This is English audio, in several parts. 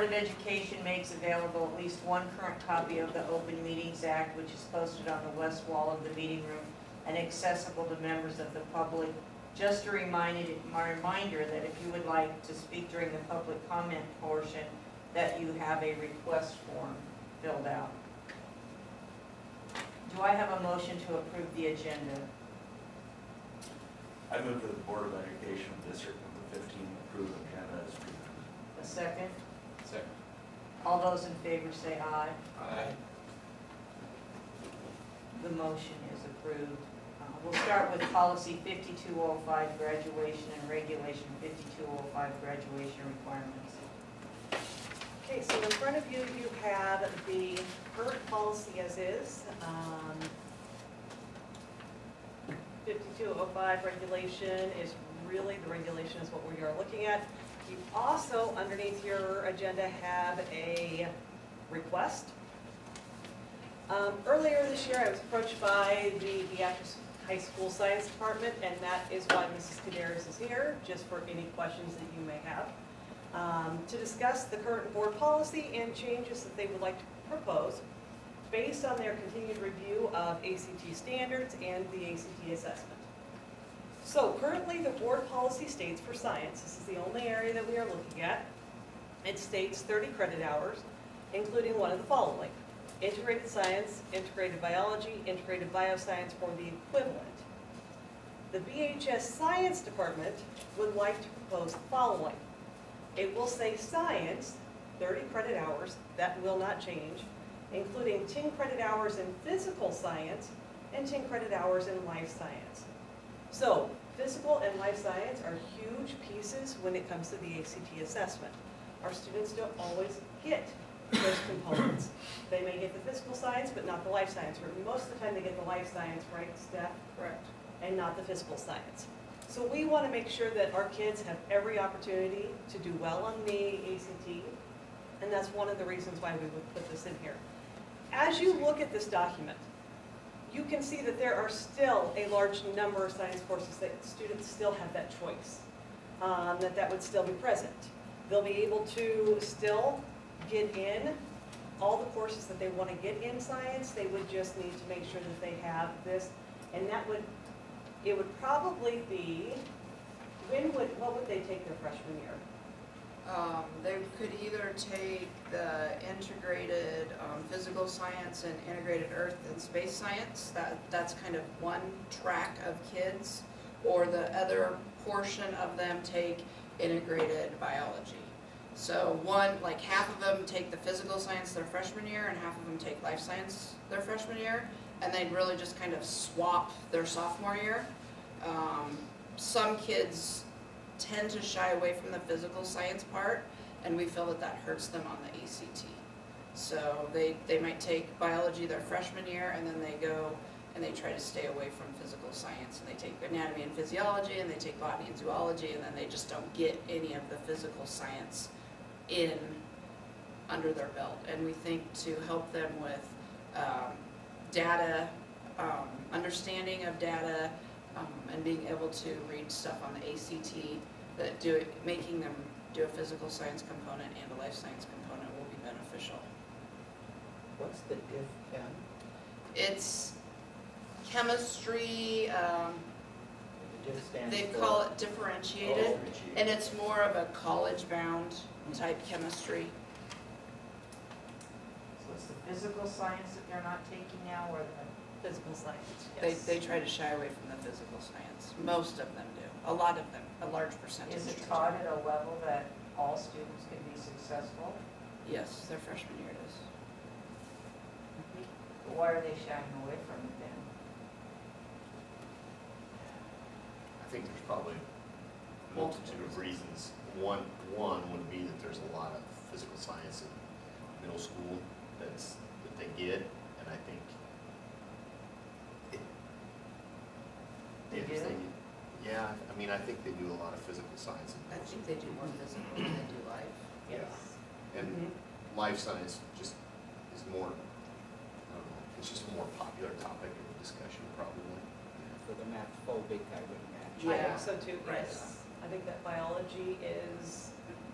of Education makes available at least one current copy of the Open Meetings Act, which is posted on the west wall of the meeting room and accessible to members of the public. Just a reminder that if you would like to speak during the public comment portion, that you have a request form filled out. Do I have a motion to approve the agenda? I move that the Board of Education of District Number 15 approve the agenda as presented. A second? Second. All those in favor say aye. Aye. The motion is approved. We'll start with policy 5205, graduation, and regulation 5205, graduation requirements. Okay, so in front of you, you have the current policy as is. 5205 regulation is really, the regulation is what we are looking at. You also, underneath your agenda, have a request. Earlier this year, I was approached by the Beatrice High School Science Department, and that is why Mrs. Cadares is here, just for any questions that you may have, to discuss the current board policy and changes that they would like to propose based on their continued review of ACT standards and the ACT assessment. So currently, the board policy states for science, this is the only area that we are looking at, it states 30 credit hours, including one of the following: integrated science, integrated biology, integrated bioscience, or the equivalent. The BHS Science Department would like to propose the following. It will say science, 30 credit hours, that will not change, including 10 credit hours in physical science and 10 credit hours in life science. So physical and life science are huge pieces when it comes to the ACT assessment. Our students don't always get those components. They may get the physical science, but not the life science. Or most of the time they get the life science, right, Steph? Correct. And not the physical science. So we want to make sure that our kids have every opportunity to do well on the ACT, and that's one of the reasons why we would put this in here. As you look at this document, you can see that there are still a large number of science courses that students still have that choice, that would still be present. They'll be able to still get in all the courses that they want to get in science. They would just need to make sure that they have this, and it would probably be, what would they take their freshman year? They could either take the integrated physical science and integrated earth and space science. That's kind of one track of kids, or the other portion of them take integrated biology. So like half of them take the physical science their freshman year and half of them take life science their freshman year, and they'd really just kind of swap their sophomore year. Some kids tend to shy away from the physical science part, and we feel that hurts them on the ACT. So they might take biology their freshman year, and then they go and they try to stay away from physical science, and they take anatomy and physiology, and they take botany and zoology, and then they just don't get any of the physical science under their belt. And we think to help them with data, understanding of data, and being able to read stuff on the ACT, making them do a physical science component and a life science component will be beneficial. What's the diff chem? It's chemistry, The diff stands they for- call it differentiated, Oh. and it's more of a college-bound type chemistry. So it's the physical science that they're not taking now, or the, Physical science, They, yes. they try to shy away from the physical science. Most of them do. A lot of them, a large percentage. is it try taught to. at a level that all students can be successful? Yes, their freshman year it is. But why are they shying away from it then? I think there's probably a multitude of reasons. One would be that there's a lot of physical science in middle school that they get, and I think They do? yeah, I mean, I think they do a lot of physical science in I middle think school. they do more physical than they do life. Yeah. And Mhm. life science just is more, I don't know, it's just a more popular topic of discussion probably. For the math phobic, I would imagine. I Yeah. think so too, Right. yes. I think that biology is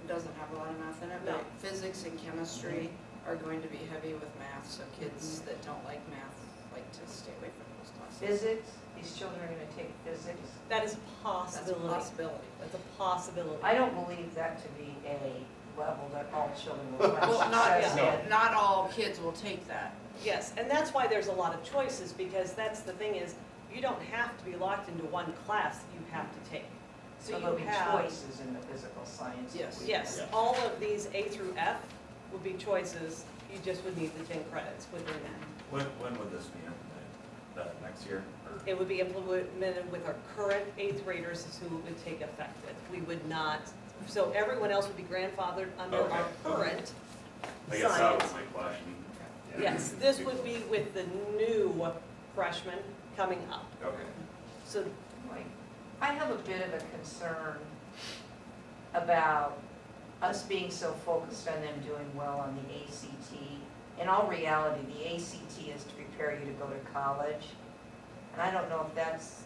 doesn't have a lot of math in it, No. but physics and chemistry are going to be heavy with math, so kids that don't like math like to stay away from those classes. Physics, these children are gonna take physics. That is a That's a possibility. possibility. That's a possibility. I don't believe that to be a level that all children will have Well, not, success in. not all kids will take that. Yes, and that's why there's a lot of choices, because that's the thing is, you don't have to be locked into one class that you have to take. So So there'll you be have, choices in the physical sciences. Yes. yes, Yeah. all of these A through F would be choices, you just would need the 10 credits within that. When would this be implemented? Next year? Or- It would be implemented with our current eighth graders is who it would take effect with. We would not, so everyone else would be grandfathered under our Okay. current I guess that was science. my question. Yeah. Yes, this would be with the new freshmen coming up. Okay. So, Like, I have a bit of a concern about us being so focused on them doing well on the ACT. In all reality, the ACT is to prepare you to go to college. And I don't know if that's,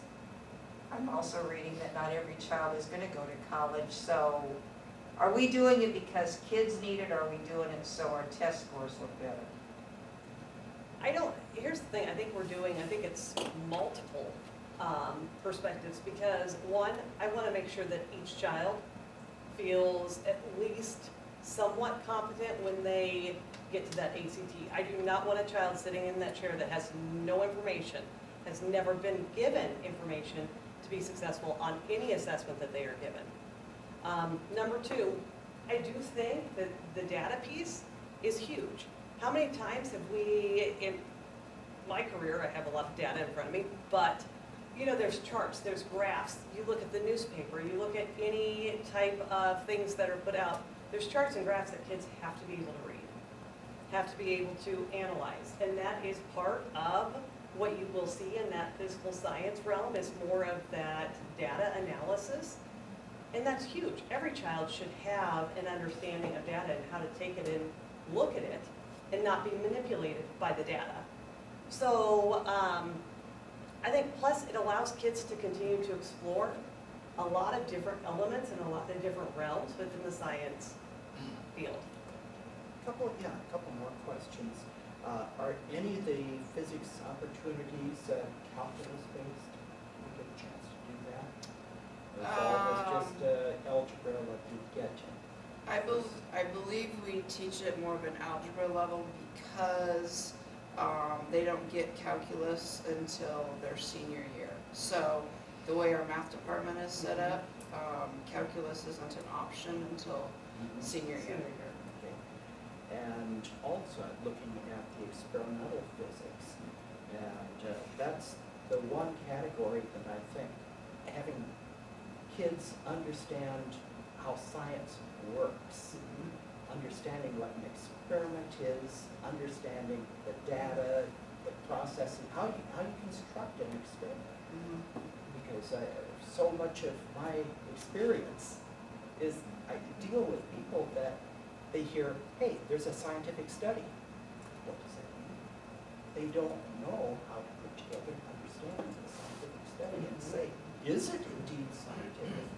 I'm also reading that not every child is gonna go to college, so are we doing it because kids need it, or are we doing it so our test scores look better? here's the thing, I think it's multiple perspectives, because one, I want to make sure that each child feels at least somewhat competent when they get to that ACT. I do not want a child sitting in that chair that has no information, has never been given information to be successful on any assessment that they are given. Number two, I do think that the data piece is huge. How many times have we, in my career, I have a lot of data in front of me, but you know, there's charts, there's graphs, you look at the newspaper, you look at any type of things that are put out, there's charts and graphs that kids have to be able to read, have to be able to analyze, and that is part of what you will see in that physical science realm is more of that data analysis, and that's huge. Every child should have an understanding of data and how to take it and look at it and not be manipulated by the data. So, I think plus it allows kids to continue to explore a lot of different elements and a lot of different realms within the science field. Couple more questions. Are any of the physics opportunities calculus-based? Did we get a chance to do that? Or is all of this just algebra like you get to? I believe we teach it more of an algebra level because they don't get calculus until their senior year. So the way our math department is set up, calculus isn't an option until senior year. Okay. And also looking at the experimental physics, and that's the one category that I think having kids understand how science works, understanding what an experiment is, understanding the data, the process, and how you construct an experiment. Because so much of my experience is I deal with people that they hear, hey, there's a scientific study. What does that mean? They don't know how to put together an understanding of a scientific study and say, is it indeed scientific?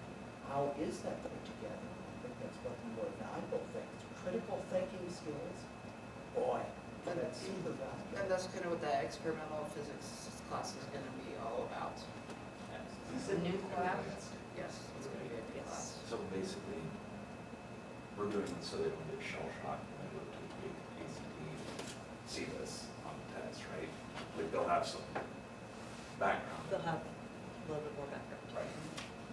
How is that put together? I think that's one of the more valuable things. Critical thinking skills, boy, that's super valuable. And that's kind of what that experimental physics class is gonna be all about. Is this a new class? Yes, it's gonna be a good class. So basically, we're doing this so they don't get shell shocked when they go to the ACT, see this on the test, right? Like they'll have some background. They'll have a little bit more background. Right.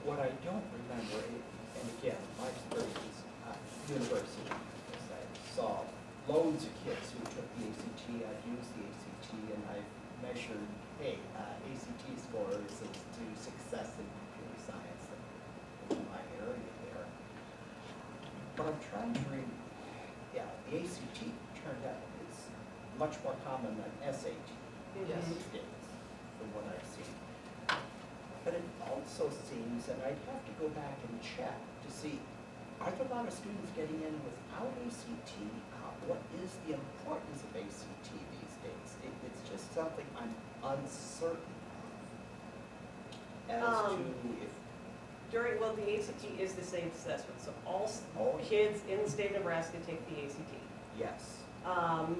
What I don't remember, and again, my experience at university, is I saw loads of kids who took the ACT, I've used the ACT, and I've measured, hey, ACT scores as to success in computer science in my area there. But I'm trying to read, yeah, the ACT turned out is much more common than SAT Yes. these days, from what I've seen. But it also seems, and I'd have to go back and check to see, are there a lot of students getting in without ACT? What is the importance of ACT these days? It's just something I'm uncertain of as to if well, the ACT is the same assessment, so all Oh. kids in the state of Nebraska take the ACT. Yes.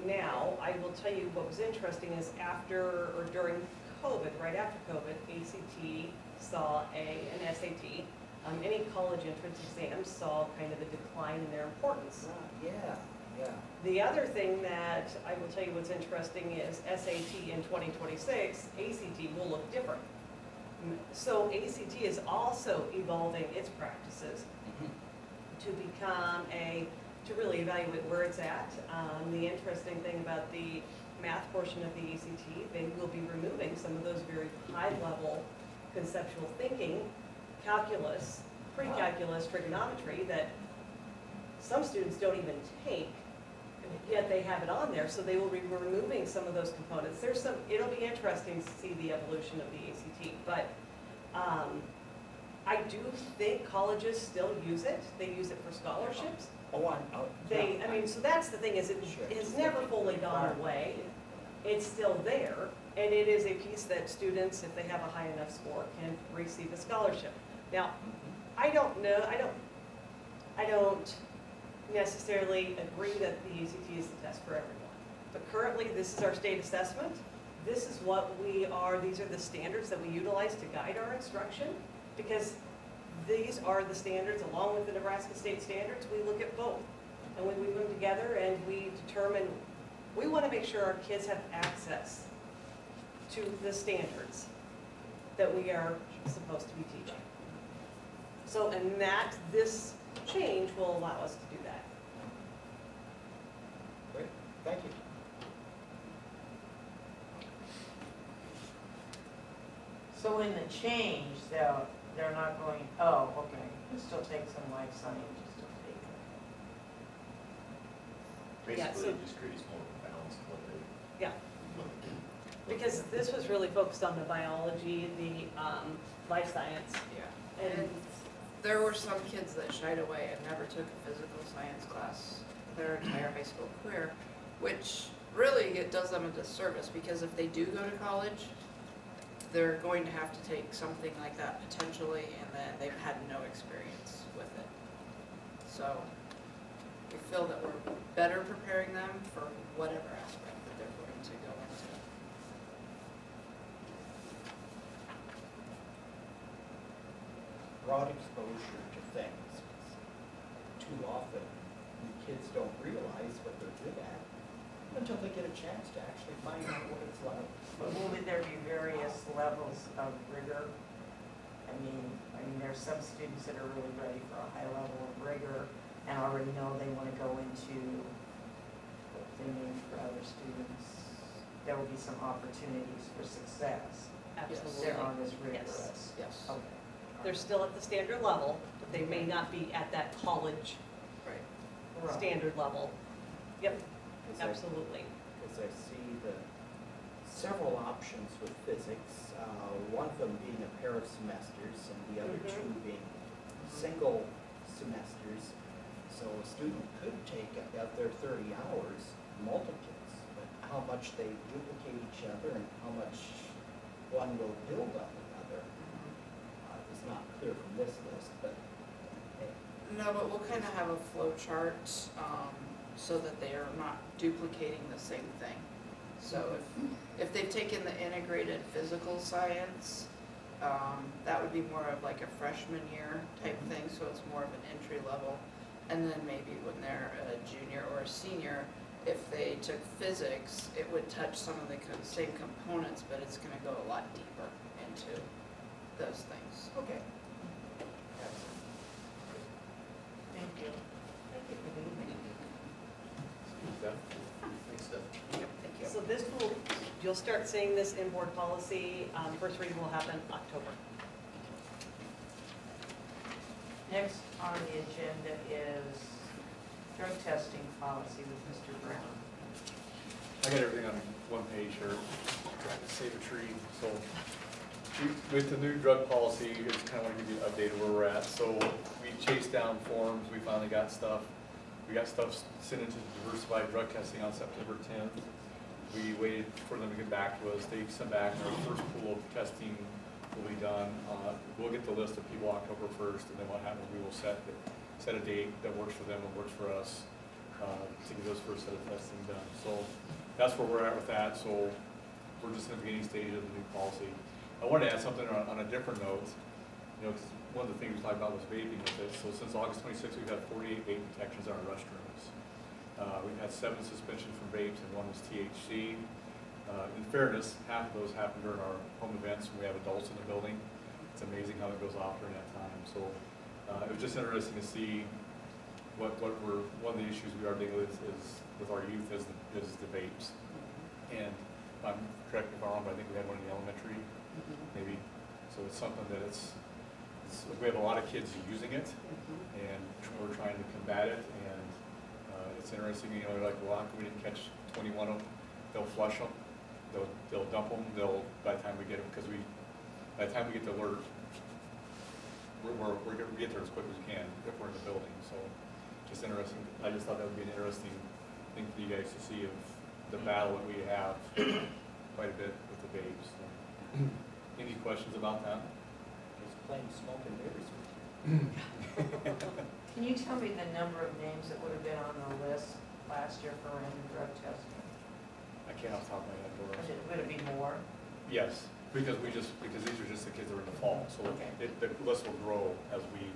Now, I will tell you what was interesting is after, or during COVID, right after COVID, ACT saw an SAT. Any college entrance exams saw kind of a decline in their importance. Yeah, yeah. The other thing that I will tell you what's interesting is SAT in 2026, ACT will look different. So ACT is also evolving its practices to become to really evaluate where it's at. The interesting thing about the math portion of the ACT, they will be removing some of those very high-level conceptual thinking, calculus, pre-calculus, trigonometry that some students don't even take, yet they have it on there, so they will be removing some of those components. It'll be interesting to see the evolution of the ACT, but I do think colleges still use it. They use it for scholarships. So that's the thing, is it has never fully gone away. It's still there, and it is a piece that students, if they have a high enough score, can receive a scholarship. Now, I don't necessarily agree that the ACT is the test for everyone. But currently, this is our state assessment. This is what these are the standards that we utilize to guide our instruction, because these are the standards, along with the Nebraska state standards, we look at both. And when we put them together and we determine, we want to make sure our kids have access to the standards that we are supposed to be teaching. So, and this change will allow us to do that. Great, thank you. So in the change, they're not going, oh, okay, you still take some life science, you still take it. Yeah, Basically, so- it just creates more of a balance of what they. Yeah. Because this was really focused on the biology, the life science, Yeah. and And there were some kids that shied away and never took a physical science class their entire high school career, which really it does them a disservice, because if they do go to college, they're going to have to take something like that potentially, and then they've had no experience with it. So we feel that we're better preparing them for whatever aspect that they're going to go into. Broad exposure to things. Too often, the kids don't realize what they're good at until they get a chance to actually find out what it's like. But will there be various levels of rigor? I mean, there's some students that are really ready for a high level of rigor and already know they want to go into what they mean for other students. There will be some opportunities for success. absolutely. They're on as rigorous. Yes. Okay. They're still at the standard level, but they may not be at that college Right. Right. standard level. Yep, As I- absolutely. As I see the several options with physics, one of them being a pair of semesters and the other Mhm. two being single semesters. So a student could take out their 30 hours multiples, but how much they duplicate each other and how much one will build on the other is not clear from this list, but No, but we'll kind of have a flow chart, so that they are not duplicating the same thing. So if they've taken the integrated physical science, that would be more of like a freshman year type thing, so it's more of an entry level. And then maybe when they're a junior or a senior, if they took physics, it would touch some of the same components, but it's gonna go a lot deeper into those things. okay. Thank you. Thanks, Steph. Thank you. So this you'll start seeing this in board policy. First reading will happen October. Next on the agenda is drug testing policy with Mr. Brown. I got everything on one page here, trying to save a tree. So with the new drug policy, I just kind of want to give you an update of where we're at. So we chased down forms, we finally got stuff. We got stuff sent into diversified drug testing on September 10th. We waited for them to get back to us. They sent back our first pool of testing will be done. We'll get the list of people October 1st, and then what happens, we will set a date that works for them and works for us to get those first set of testing done. So that's where we're at with that. So we're just in the beginning stage of the new policy. I wanted to add something on a different note. You know, 'cause one of the things we talked about was vaping with this. So since August 26th, we've had 48 vape detections in our restrooms. We've had 7 suspensions from vapes and 1 was THC. In fairness, half of those happen during our home events when we have adults in the building. It's amazing how it goes off during that time. So it was just interesting to see one of the issues we are dealing with is with our youth is the vapes. And I'm correct me if I'm wrong, but I think we had one in the elementary, maybe. So it's something that we have a lot of kids using it, and we're trying to combat it. And it's interesting, you know, they're like, well, how come we didn't catch 21 of them? They'll flush them, they'll dump them. By the time we get them, by the time we get the alert, we're gonna get there as quick as we can if we're in the building. So just interesting. I just thought that would be an interesting thing for you guys to see of the battle that we have quite a bit with the babes. So, any questions about that? Just plain smoke and mirrors with you. Can you tell me the number of names that would have been on the list last year for random drug testing? I can't off the top of my head, Doris. Would it be more? Yes, because these are just the kids that are in the fall, so Okay. the list will grow as we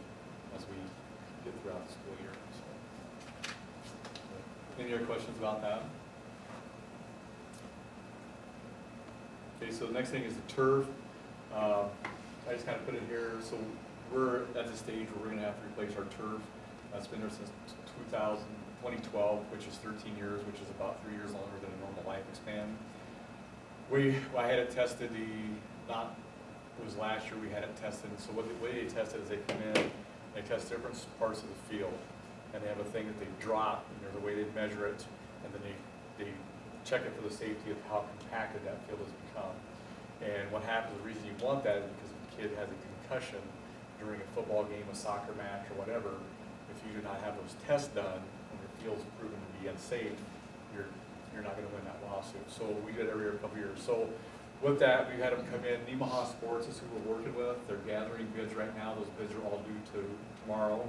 get throughout the school year. So. Any other questions about that? Okay, so the next thing is the turf. I just kind of put it here. So we're at the stage where we're going to have to replace our turf. It's been there since 2012, which is 13 years, which is about 3 years longer than a normal lifespan. I had it tested it was last year we had it tested. So what the way they test it is they come in, they test different parts of the field, and they have a thing that they drop, and there's a way they measure it, and then they check it for the safety of how compacted that field has become. And what happens, the reason you want that is because if a kid has a concussion during a football game, a soccer match, or whatever, if you do not have those tests done, and your field's proven to be unsafe, you're not gonna win that lawsuit. So we do it every couple years. So with that, we had them come in. Nemaha Sports is who we're working with. They're gathering bids right now. Those bids are all due to tomorrow.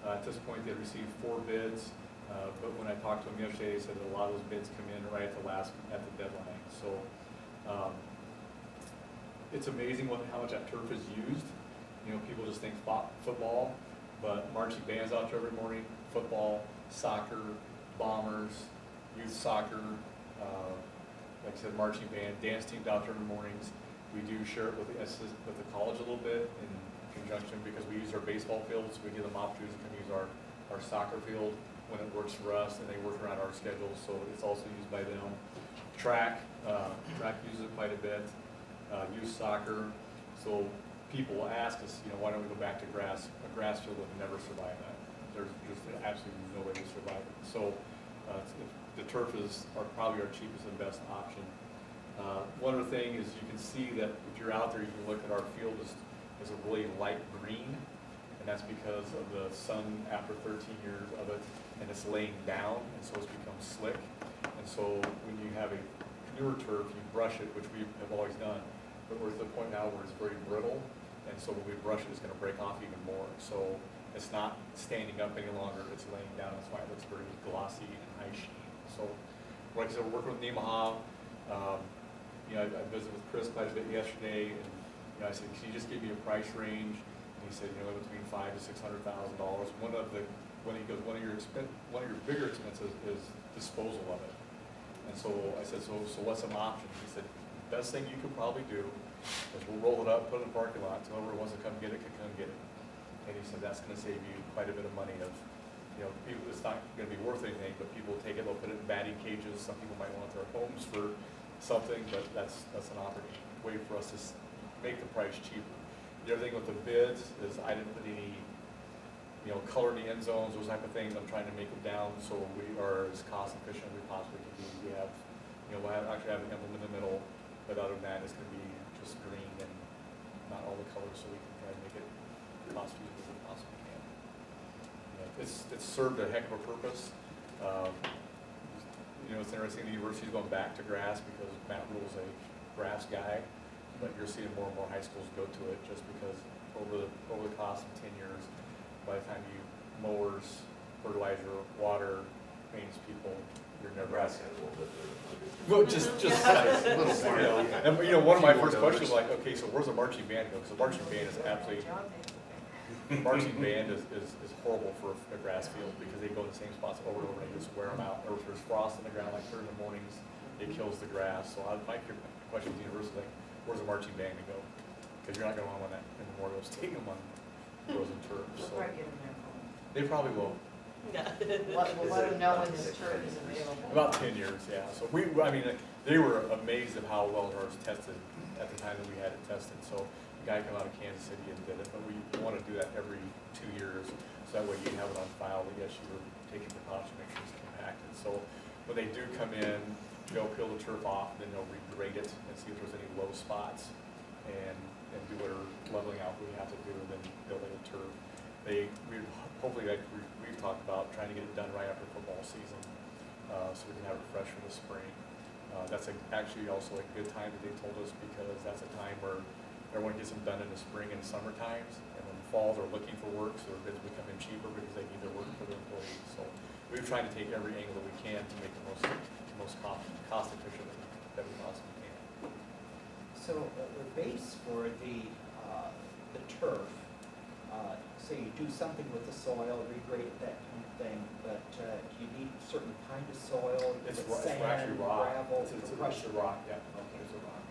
At this point, they received 4 bids, but when I talked to them yesterday, they said that a lot of those bids come in right at the deadline. So it's amazing how much that turf is used. You know, people just think football, but marching band's out there every morning, football, soccer, bombers, youth soccer, like I said, marching band, dance teams out there in the mornings. We do share it with the college a little bit in conjunction because we use our baseball fields. We give them opportunities to come use our soccer field when it works for us, and they work around our schedules, so it's also used by them. Track uses it quite a bit. Youth soccer. So people will ask us, you know, why don't we go back to grass? A grass field would never survive that. There's just absolutely no way to survive it. So the turf are probably our cheapest and best option. One other thing is you can see that if you're out there, you can look at our field is a really light green, and that's because of the sun after 13 years of it, and it's laying down, and so it's become slick. And so when you have a newer turf, you brush it, which we have always done, but we're to the point now where it's very brittle, and so when we brush it, it's going to break off even more. So it's not standing up any longer, it's laying down. That's why it looks very glossy and high sheen. So, like I said, we're working with Nemaha. You know, I visited with Chris quite a bit yesterday, and you know, I said, "Can you just give me a price range?" And he said, "You know, between $500,000 to $600,000." One of your bigger expenses is disposal of it. And so I said, "So what's some options?" He said, "Best thing you could probably do is we'll roll it up, put it in the parking lot, so whoever wants to come get it can come get it." And he said, "That's going to save you quite a bit of money of." You know, people, it's not going to be worth anything, but people will take it, they'll put it in batting cages. Some people might want their homes for something, but that's an opportunity way for us to make the price cheaper. The other thing with the bids is I didn't put any, you know, color in the end zones, those type of things. I'm trying to make it down so we are as cost efficient as we possibly can be. We have, you know, we'll actually have an emblem in the middle, but other than that, it's going to be just green and not all the colors, so we can try to make it cost feasible as we possibly can. It's served a heck of a purpose. You know, it's interesting, the university's going back to grass because Matt Rule's a grass guy. but you're seeing more and more high schools go to it just because over the cost of 10 years, by the time you mowers, fertilizer, water, maintenance people, you're never Nebraska asking. has a little bit there. Well, just, one of my first questions was like, okay, so where's the marching band go? Because the marching band is absolutely, marching band is horrible for a grass field because they go in the same spots over and over and they just wear them out. Or if there's frost in the ground, like in the mornings, it kills the grass. So my question to the university, like, where's the marching band to go? Because you're not going to want one in Memorial Stadium on frozen turf. We'll So probably get them there for them. they probably will. We'll let them know when this turf is available. About 10 years, yeah. So they were amazed of how well ours tested at the time that we had it tested. So the guy came out of Kansas City and did it, but we want to do that every 2 years. So that way you have it on file that yes, you were taking precautions to make sure it's compacted. So when they do come in, they'll peel the turf off, then they'll regrade it and see if there's any low spots and do whatever leveling out we have to do and then they'll lay the turf. Hopefully, like we've talked about, trying to get it done right after football season, so we can have it fresh for the spring. That's actually also a good time that they told us because that's a time where everyone gets them done in the spring and summer times, and then fall they're looking for work, so their bids become in cheaper because they need their work for their employees. So we've tried to take every angle that we can to make it most cost efficient that we possibly can. So the base for the turf, say you do something with the soil, regrade it, that kind of thing, but do you need a certain kind of soil? Is it sand, actually rock. gravel, It's crushed a rock, yeah. Okay. It's a rock.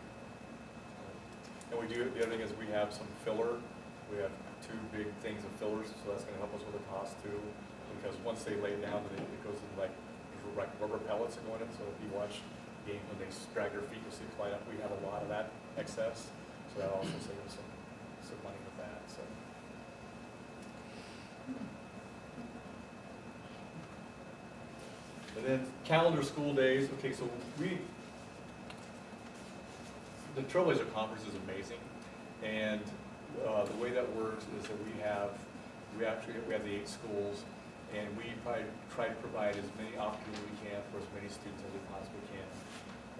And the other thing is we have some filler. We have 2 big things of fillers, so that's gonna help us with the cost too. Because once they lay it down, then it goes in like rubber pellets that go in it, so if you watch the game when they drag their feet, you'll see it fly up. We have a lot of that excess, so that also saves us some money with that, so. And then calendar school days, okay, so the Trailblazer Conference is amazing, and the way that works is that we have the 8 schools, and we try to provide as many opportunities as we can for as many students as we possibly can.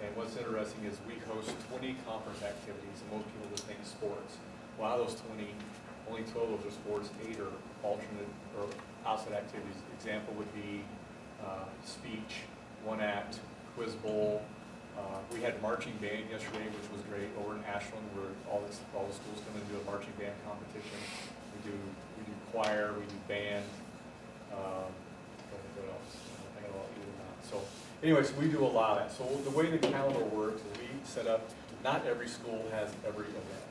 And what's interesting is we host 20 conference activities, and most people just think sports. Well, out of those 20, only 12 of those are sports, 8 are alternate or outside activities. Example would be speech, 1 act, quiz bowl. We had marching band yesterday, which was great, over in Ashland, where all the schools come in and do a marching band competition. We do choir, we do band. What else? I don't know either or not. So anyways, we do a lot of that. So the way the calendar works is we set up, not every school has every event.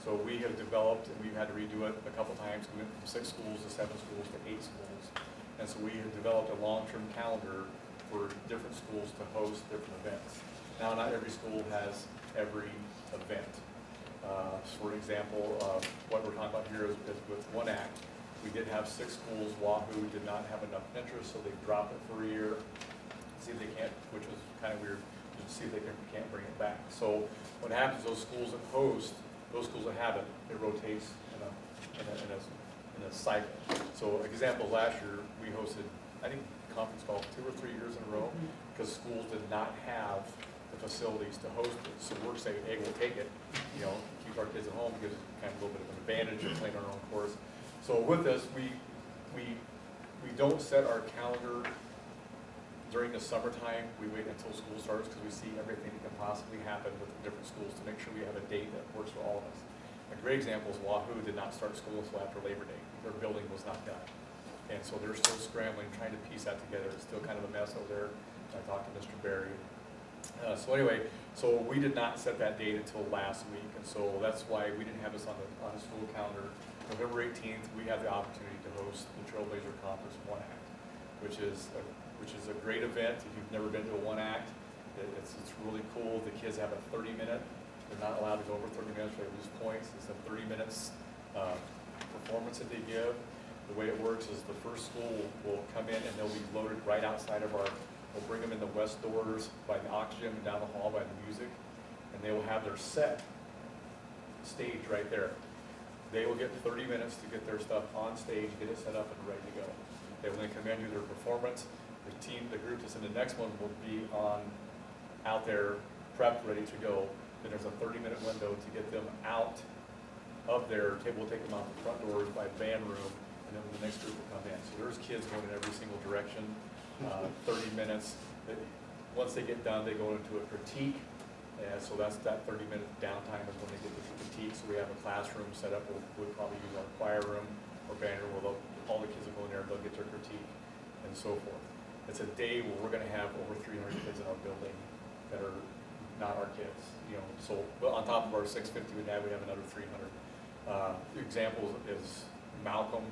So we have developed, and we've had to redo it a couple times. We went from 6 schools to 7 schools to 8 schools. And so we have developed a long-term calendar for different schools to host different events. Now, not every school has every event. For example, what we're talking about here is with 1 act. We did have 6 schools. Wahoo did not have enough interest, so they dropped it for a year. See if they can't, which was kind of weird, to see if they can't bring it back. So what happens, those schools that host, those schools that have it, it rotates in a cycle. So example, last year, we hosted, I think, a conference call 2 or 3 years in a row, because schools did not have the facilities to host it. So we're saying, hey, we'll take it, keep our kids at home, gives us kind of a little bit of an advantage of playing our own course. So with this, we don't set our calendar during the summertime. We wait until school starts because we see everything that can possibly happen with the different schools to make sure we have a date that works for all of us. A great example is Wahoo did not start school until after Labor Day. Their building was not done. And so they're still scrambling, trying to piece that together. It's still kind of a mess over there. I talked to Mr. Berry. So anyway, so we did not set that date until last week, and so that's why we didn't have this on the school calendar. November 18th, we have the opportunity to host the Trailblazer Conference 1 Act, which is a great event. If you've never been to a 1 Act, it's really cool. The kids have a 30-minute. They're not allowed to go over 30 minutes, or they lose points. It's a 30 minutes performance that they give. The way it works is the first school will come in and they'll be loaded right outside of we'll bring them in the west doors by the oxygen and down the hall by the music, and they will have their set stage right there. They will get 30 minutes to get their stuff on stage, get it set up and ready to go. They will then come in, do their performance. The group that's in the next one will be out there prepped, ready to go. then there's a 30-minute window to get them out of there. We'll take them out the front doors by van room, and then the next group will come in. So there's kids going in every single direction, 30 minutes. Once they get done, they go into a critique, and so that's that 30-minute downtime is when they get to the critique. So we have a classroom set up, we'll probably use our choir room or band room, where all the kids will go in there, they'll get their critique, and so forth. It's a day where we're gonna have over 300 kids in our building that are not our kids, you know, so, but on top of our 650 we have another 300. Examples is Malcolm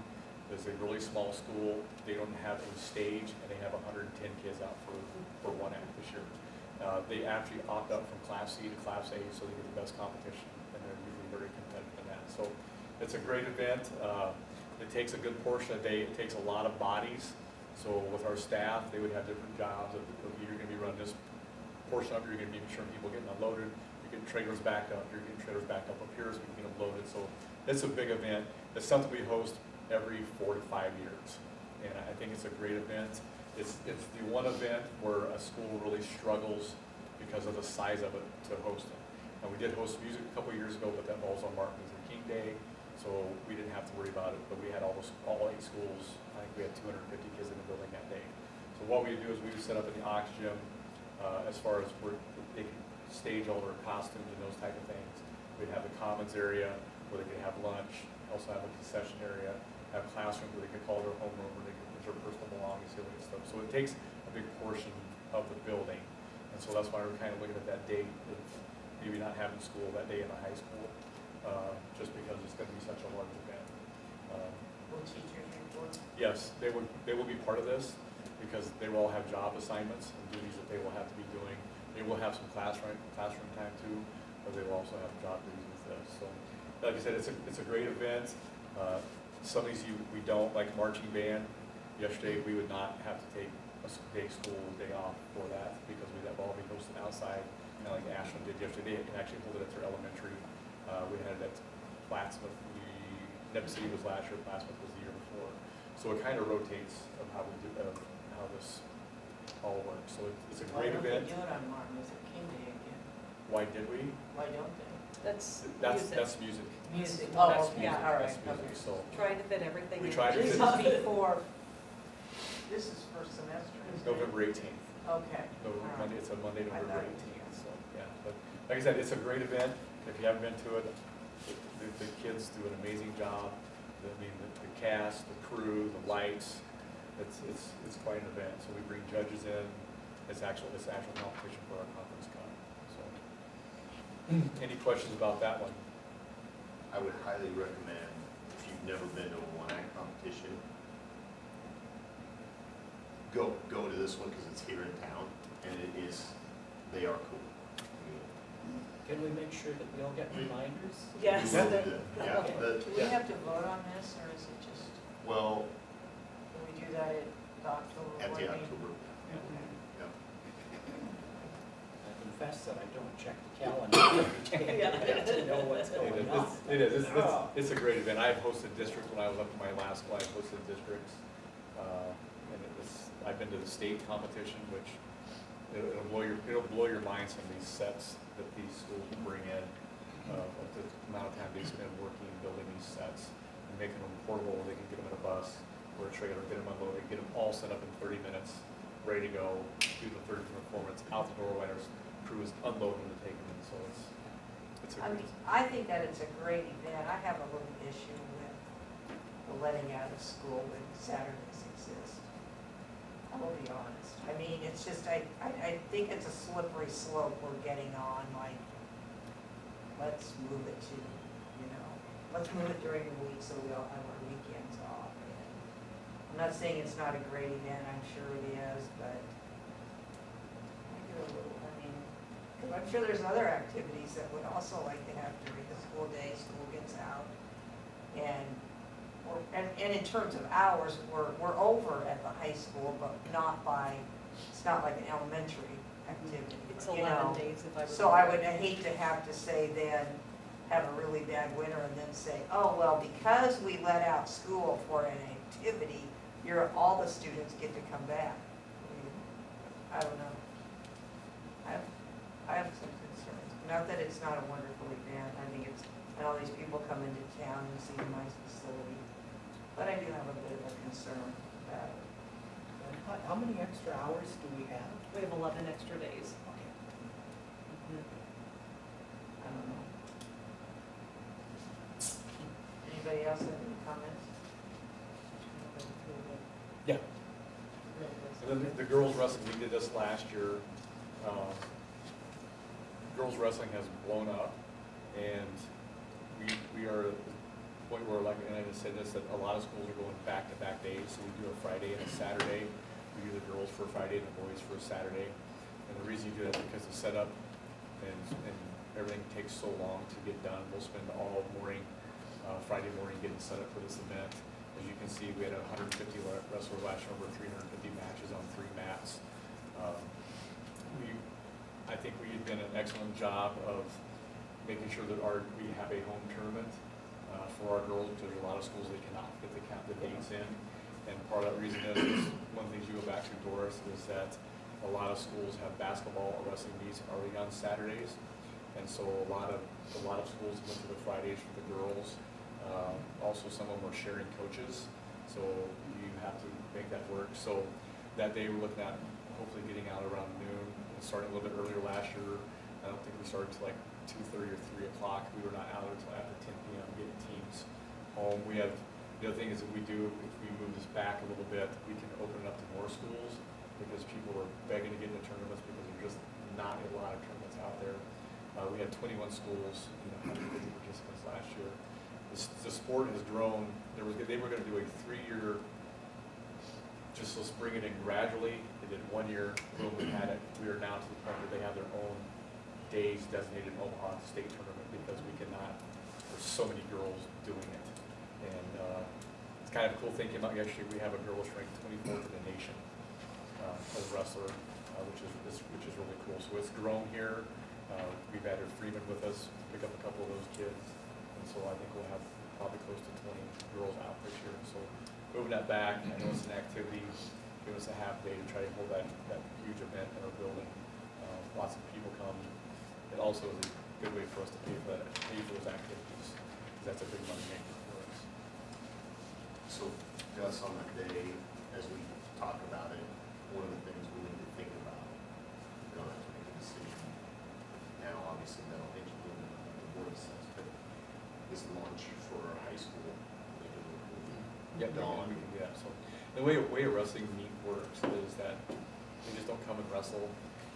is a really small school, they don't have a stage, and they have 110 kids out for one act this year. They actually opt up from Class C to Class A, so they get the best competition, and they're usually very competitive in that. So it's a great event. It takes a good portion of the day, it takes a lot of bodies. So with our staff, they would have different jobs. You're gonna be running this portion of it, you're gonna be ensuring people getting unloaded, you're getting trailers back up, you're getting trailers back up here so we can get them loaded. So it's a big event. It's something we host every 4 to 5 years. And I think it's a great event. It's the one event where a school really struggles because of the size of it to host it. And we did host music a couple years ago, but that falls on Martin Luther King Day, so we didn't have to worry about it. But we had all 8 schools. I think we had 250 kids in the building that day. So what we would do is we would set up in the Ox Gym, as far as where they could stage all their costumes and those type of things. We'd have the commons area where they could have lunch, also have a concession area, have classrooms where they could call their homeroom, where they could put their personal belongings, and stuff. So it takes a big portion of the building. And so that's why we're kind of looking at that date of maybe not having school that day in the high school, just because it's going to be such a large event. Will teachers report? Yes, they will be part of this because they will all have job assignments and duties that they will have to be doing. They will have some classroom time too, but they will also have job duties with this. So, like I said, it's a great event. Some of these we don't, like marching band. Yesterday, we would not have to take a day off for that because we'd have all be hosted outside, like Ashland did yesterday. They can actually hold it at their elementary. We had it at Plattsmouth. Never City was last year, Plattsmouth was the year before. So it kind of rotates of how we do, how this all works. So it's a great event. Why don't they do it on Martin Luther King Day again? Why did we? Why don't they? That's That's music. Music, That's oh, yeah, music, all right. that's music, Okay. so. trying to fit everything We in. tried to This fit- is before, this is first semester, isn't it? November 18th. Okay. No, all right. Monday, it's a Monday, I November thought it was 18th, so, yeah. But like I said, it's a great event. If you haven't been to it, the kids do an amazing job. I mean, the cast, the crew, the lights, it's quite an event. So we bring judges in. It's actual competition for our conference cup. So, any questions about that one? I would highly recommend, if you've never been to a one-act competition, go to this one because it's here in town, and they are cool. I mean, Can we make sure that we all get reminders? Yes. we will do that. Yeah, Okay. Do we have to vote on this, or is it just, well, can we do that at the October at board the meeting? October, Okay. yeah. I confess that I don't check the calendar every day to know what's going on. It is. It's a great event. I've hosted districts when I was up in my last school. I've hosted districts. And I've been to the state competition, which it'll blow your mind, some of these sets that these schools bring in, of the amount of time they spend working, building these sets, and making them portable. They can get them in a bus or a trailer, get them unloaded, get them all set up in 30 minutes, ready to go, do the 30-minute performance, out the door when our crew is unloading to take them in. So it's a great. I think that it's a great event. I have a little issue with the letting out of school when Saturdays exist. I will be honest. I mean, it's just, I think it's a slippery slope we're getting on, like, let's move it to, let's move it during the week so we all have our weekends off. And I'm not saying it's not a great event, I'm sure it is, but I get a little, because I'm sure there's other activities that would also like to have during the school day, school gets out. And in terms of hours, we're over at the high school, but not by, it's not like an elementary activity. It's you 11 know. days if I remember. So I would hate to have to say then, have a really bad winter and then say, oh, well, because we let out school for an activity, all the students get to come back. I mean, I don't know. I have some concerns, Not that it's not a wonderful event, I think it's, and all these people come into town and see a nice facility, but I do have a bit of a concern about it. How many extra hours do we have? We have 11 extra days. Okay. I don't know. Anybody else have any comments? Yeah. And then the girls wrestling, we did this last year. Girls wrestling has blown up, and we are at the point where, like, and I just said this, that a lot of schools are going back-to-back days, so we do a Friday and a Saturday. We do the girls for a Friday and the boys for a Saturday. And the reason you do that is because the setup and everything takes so long to get done. We'll spend all morning, Friday morning, getting set up for this event. As you can see, we had 150 wrestlers last year, over 350 matches on 3 mats. I think we've done an excellent job of making sure that we have a home tournament for our girls, because there's a lot of schools that cannot fit the dates in. And part of that reason is one of the things you go back to, Doris, is that a lot of schools have basketball or wrestling meets already on Saturdays. And so a lot of schools went to the Fridays for the girls. Also, some of them are sharing coaches, so you have to make that work. So that day we're looking at hopefully getting out around noon, and starting a little bit earlier last year. I don't think we started till like 2:30 or 3 o'clock. We were not out until after 10 p.m. getting teams home. We have, the other thing is that we do, if we move this back a little bit, we can open it up to more schools, because people are begging to get into tournaments because there's just not a lot of tournaments out there. We had 21 schools, 150 participants last year. The sport has grown. They were going to do a 3-year, just let's bring it in gradually. They did 1 year, boom, we had it. We are now to the point where they have their own days designated in Omaha State Tournament, because we cannot, there's so many girls doing it. And it's kind of a cool thinking about, actually, we have a girl ranked 24th in the nation as a wrestler, which is really cool. So it's grown here. We've added Freeman with us to pick up a couple of those kids. And so I think we'll have probably close to 20 girls out this year. So moving that back, I know it's an activity, give us a half day to try to hold that huge event in our building. Lots of people come. It also is a good way for us to pay for those activities, because that's a big money maker for us. So, Gus, on that day, as we talk about it, one of the things we need to think about, we don't have to make a decision now, obviously, that'll hit you when the board says, but this launch for our high school, maybe Yeah, Dawn. we can do that. So the way a wrestling meet works is that they just don't come and wrestle.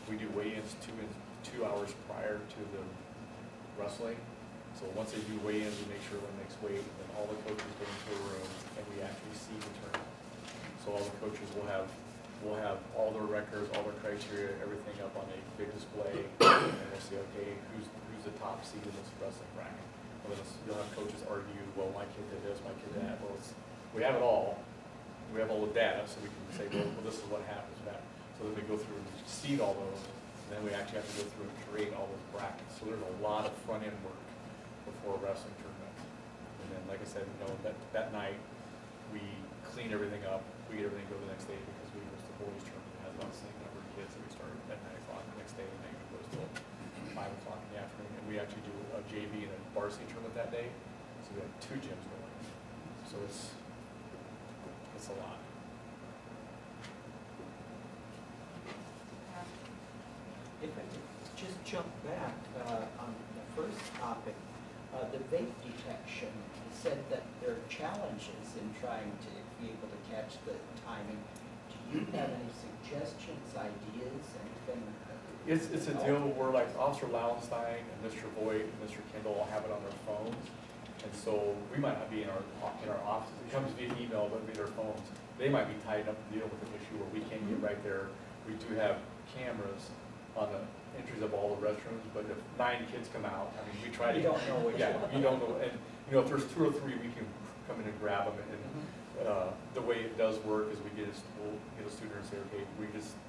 We do weigh-ins 2 hours prior to the wrestling. So once they do weigh-ins, we make sure everyone makes weight, and then all the coaches go into a room and we actually see the tournament. So all the coaches will have all their records, all their criteria, everything up on a big display, and we'll say, okay, who's the top seed in this wrestling bracket? Well, you'll have coaches argue, well, my kid did this, my kid did that. Well, we have it all. We have all the data, so we can say, well, this is what happens with that. So then we go through and seed all those, and then we actually have to go through and create all those brackets. So there's a lot of front-end work before a wrestling tournament. And then, like I said, that night, we clean everything up, we get everything go the next day, because we host the boys tournament, it has about the same number of kids, that we start at 9 o'clock the next day, and then it goes till 5 o'clock in the afternoon. And we actually do a JV and a varsity tournament that day, so we have 2 gyms going. So it's a lot. If I could just jump back on the first topic, the vape detection, you said that there are challenges in trying to be able to catch the timing. Do you have any suggestions, ideas, anything? It's a deal where, like, Officer Lauenstein and Mr. Voigt and Mr. Kendall all have it on their phones. And so we might not be in our office. It comes via email, but via their phones. They might be tied up to deal with an issue where we can't get right there. We do have cameras on the entries of all the restrooms, but if 9 kids come out, I mean, we try to. You don't know which Yeah, one. you don't know. And, if there's 2 or 3, we can come in and grab them. And the way it does work is we get a student and say, okay,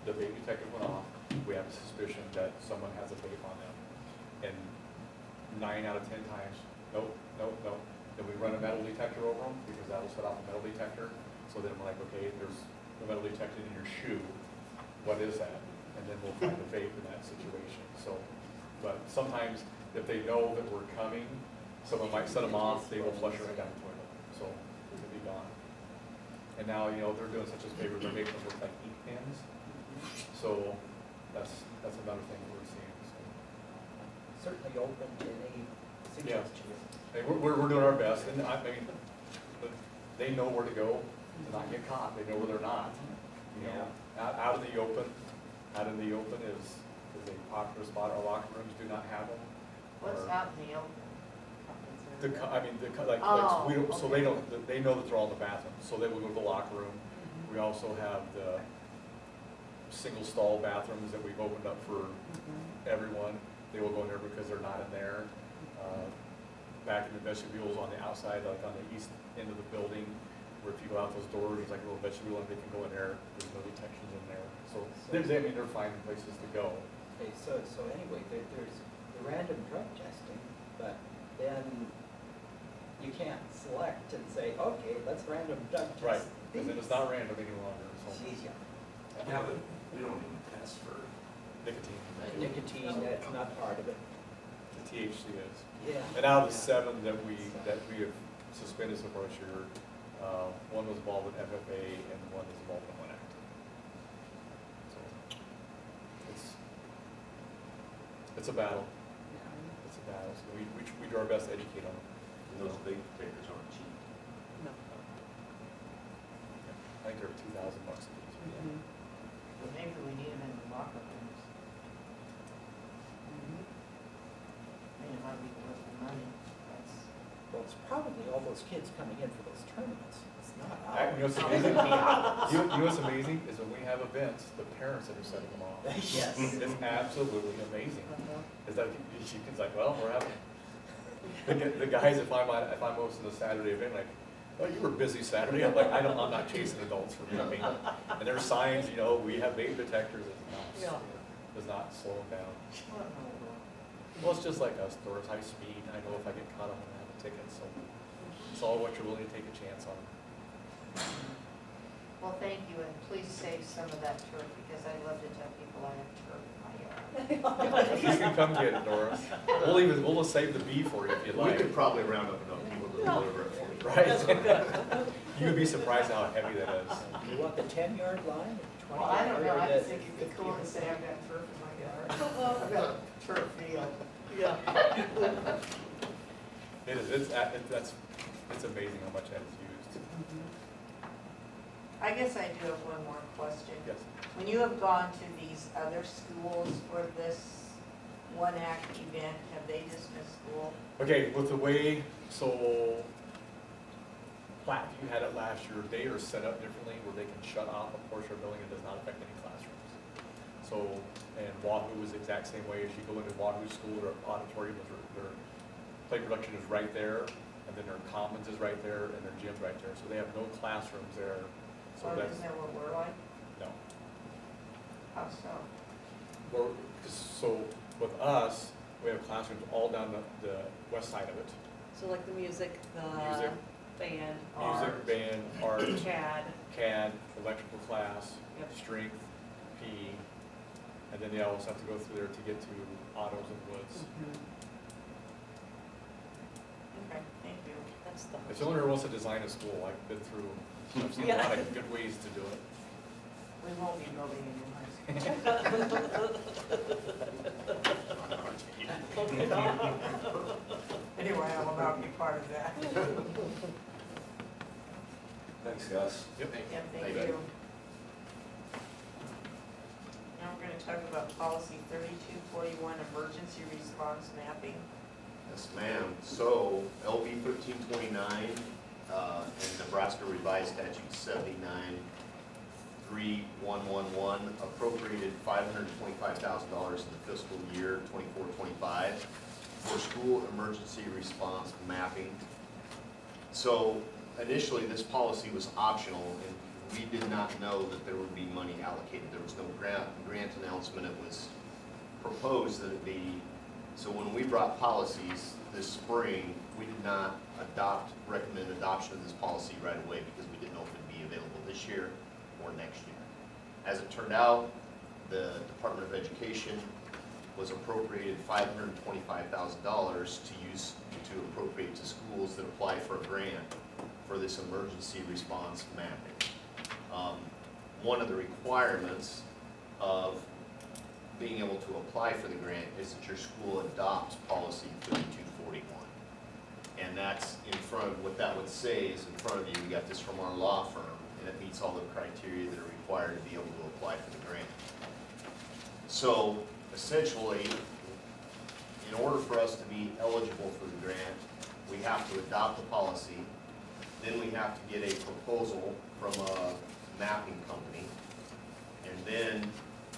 the vape detector went off. We have a suspicion that someone has a vape on them. And 9 out of 10 times, nope. Then we run a metal detector over them, because that'll set off a metal detector. So then we're like, okay, there's a metal detector in your shoe. What is that? And then we'll find a vape in that situation. So But sometimes if they know that we're coming, someone might set them off, they will flush it right down the toilet, so it could be gone. And now, you know, they're doing such a favor, they're making us look like ink pens, so that's another thing we're seeing, so. Certainly open to any suggestions. Hey, we're doing our best, and I mean, they know where to go to not get caught, they know where they're not. You know, out in the open is a popular spot, our locker rooms do not have them. What's Or- out in the open? Like, we don't, so they okay. don't, they know that they're all in the bathroom, so they will go to the locker room. We also have the single stall bathrooms that we've opened up for everyone. They will go in there because they're not in there. Back in the vestibules on the outside, like on the east end of the building, where if you go out those doors, there's like a little vestibule and they can go in there, there's no detections in there. So, I mean, they're finding places to go. Okay, so anyway, there's the random drug testing, but then you can't select and say, okay, let's random drug test. Right, because then these. it's not random any longer, so. Geez, yeah. Yeah, but we don't even test for, Nicotine. Nicotine, that's not part of it. The THC is. Yeah. And out of the 7 that we have suspended so far this year, one was involved with FFA and one is involved in one act. So it's a battle. It's a battle. So we do our best to educate them. and those big papers aren't cheap. No. I think they're $2,000 a piece. Well, maybe we need them in the locker rooms. I mean, it might be worth the money. That's, Well, it's probably all those kids coming in for those tournaments. It's not You know what's ours. amazing? You know what's amazing is when we have events, the parents that are setting them off. Yes. It's absolutely amazing. Is that it's like, well, we're having the guys. If I'm hosting a Saturday event, like, oh, you were busy Saturday. I'm like, I'm not chasing adults for vaping. And there's signs, you know, we have vape detectors. Does not slow them down. what in the world? Well, it's just like us, Doris, high speed. I know if I get caught, I'm gonna have a ticket. So it's all what you're willing to take a chance on. Well, thank you, and please save some of that turf, because I love to tell people I have turf in my yard. You can come get it, Doris. We'll save the bee for you if you'd We like. could probably round up enough people to deliver it for you. Right? You would be surprised how heavy that is. You want the 10-yard line or 20-yard? Well, I don't know, I or just the think it'd be cool to 50-yard? say I've got turf in my yard. I've got a turf field. Yeah. It is, it's amazing how much that is used. I guess I do have one more question. Yes. When you have gone to these other schools for this one act event, have they dismissed school? Okay, with the way, so Platteview had it last year, they are set up differently where they can shut off a portion of the building and does not affect any classrooms. So, and Wahoo was the exact same way. As you go into Wahoo School, their auditorium is, their play production is right there, and then their commons is right there, and their gym's right there. So they have no classrooms there. So Or that's, isn't that what we're like? no. How so? So with us, we have classrooms all down the west side of it. So like the music, the Music. band, Music, art, band, art, CAD. CAD, electrical class, Yep. strength, PE, and then they always have to go through there to get to autos and woods. Okay, thank you. That's the. If someone ever wants to design a school, I've been through, I've seen a lot of good ways to do it. We won't be building a new high school. Anyway, I will not be part of that. Thanks, Gus. Yep. Yeah, thank Thank you. you. Now we're gonna talk about policy 3241, emergency response mapping. Yes, ma'am. So LB 1329 and Nebraska Revised Statute 793111 appropriated $525,000 in the fiscal year 24-25 for school emergency response mapping. So initially, this policy was optional, and we did not know that there would be money allocated. There was no grant announcement. It was proposed that it be. So when we brought policies this spring, we did not recommend adoption of this policy right away because we didn't know if it would be available this year or next year. As it turned out, the Department of Education was appropriated $525,000 to appropriate to schools that apply for a grant for this emergency response mapping. One of the requirements of being able to apply for the grant is that your school adopts policy 3241. And that's in front of, what that would say is in front of you, we got this from our law firm, and it meets all the criteria that are required to be able to apply for the grant. So essentially, in order for us to be eligible for the grant, we have to adopt the policy, then we have to get a proposal from a mapping company, and then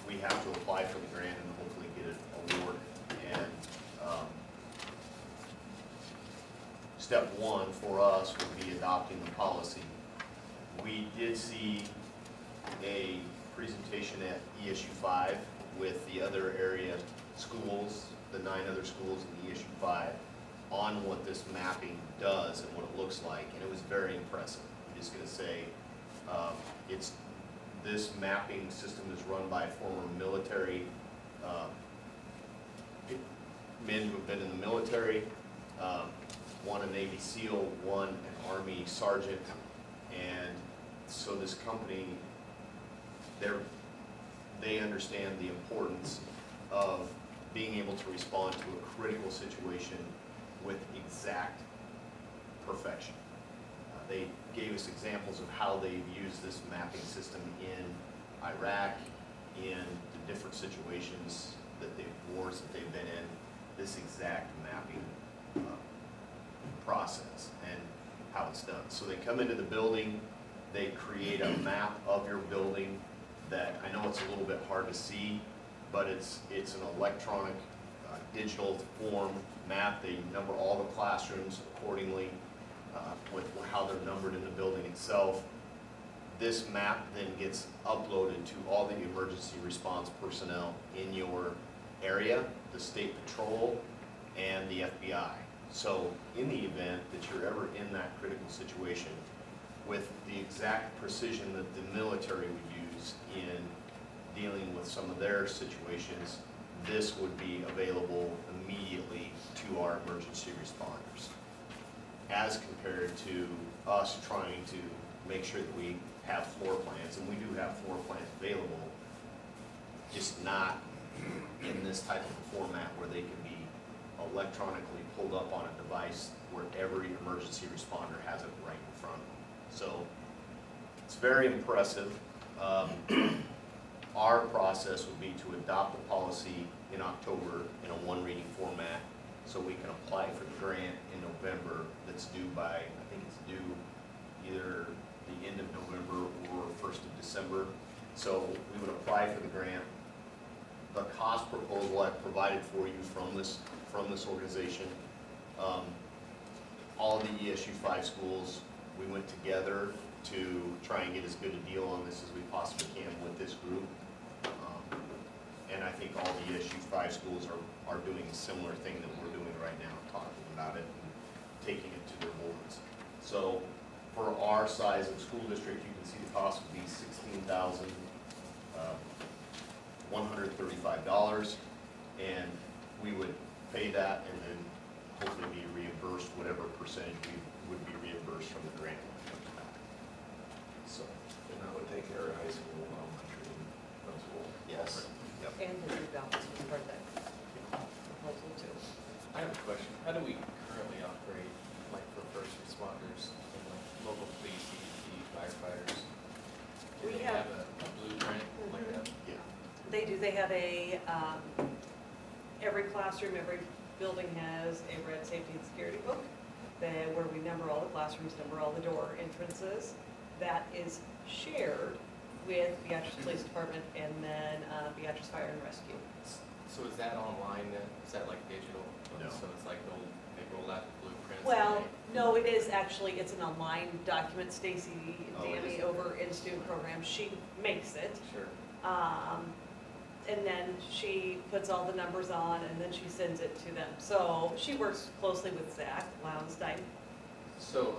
we have to apply for the grant and hopefully get it awarded. And step one for us would be adopting the policy. We did see a presentation at ESU 5 with the other area schools, the 9 other schools in ESU 5, on what this mapping does and what it looks like, and it was very impressive. I'm just going to say, this mapping system is run by former military men who have been in the military, one a Navy SEAL, one an Army sergeant, and so this company, they understand the importance of being able to respond to a critical situation with exact perfection. They gave us examples of how they've used this mapping system in Iraq, in the different situations wars that they've been in, this exact mapping process and how it's done. So they come into the building, they create a map of your building that, I know it's a little bit hard to see, but it's an electronic, digital form map. They number all the classrooms accordingly with how they're numbered in the building itself. This map then gets uploaded to all the emergency response personnel in your area, the State Patrol, and the FBI. So in the event that you're ever in that critical situation, with the exact precision that the military would use in dealing with some of their situations, this would be available immediately to our emergency responders, as compared to us trying to make sure that we have floor plans, and we do have floor plans available, just not in this type of format where they can be electronically pulled up on a device where every emergency responder has it right in front of them. So it's very impressive. Our process would be to adopt the policy in October in a one-reading format, so we can apply for the grant in November. That's due by, I think it's due either the end of November or 1st of December. So we would apply for the grant. The cost proposal I've provided for you from this organization. All of the ESU 5 schools, we went together to try and get as good a deal on this as we possibly can with this group. And I think all the ESU 5 schools are doing a similar thing that we're doing right now, talking about it and taking it to their boards. So for our size of school district, you can see the cost would be $16,135, and we would pay that and then hopefully be reimbursed whatever percentage we would be reimbursed from the grant when it comes back. So, And that would take care of high school, elementary, middle school. yes. Yep. And the new balance was part of that proposal too. I have a question. How do we currently operate, like for first responders and like local police, EMT, firefighters? Do We they have- have a blueprint like that? Yeah. They do, they have every classroom, every building has a red safety and security book where we number all the classrooms, number all the door entrances. That is shared with Beatrice Police Department and then Beatrice Fire and Rescue. So is that online then? Is that like digital? No. So it's like they roll out the blueprints? Well, and no, it is actually, it's an online document. Stacy Oh, it Danny is? over in student programs, she makes it. Sure. And then she puts all the numbers on and then she sends it to them. So she works closely with Zach Lowenstein. So,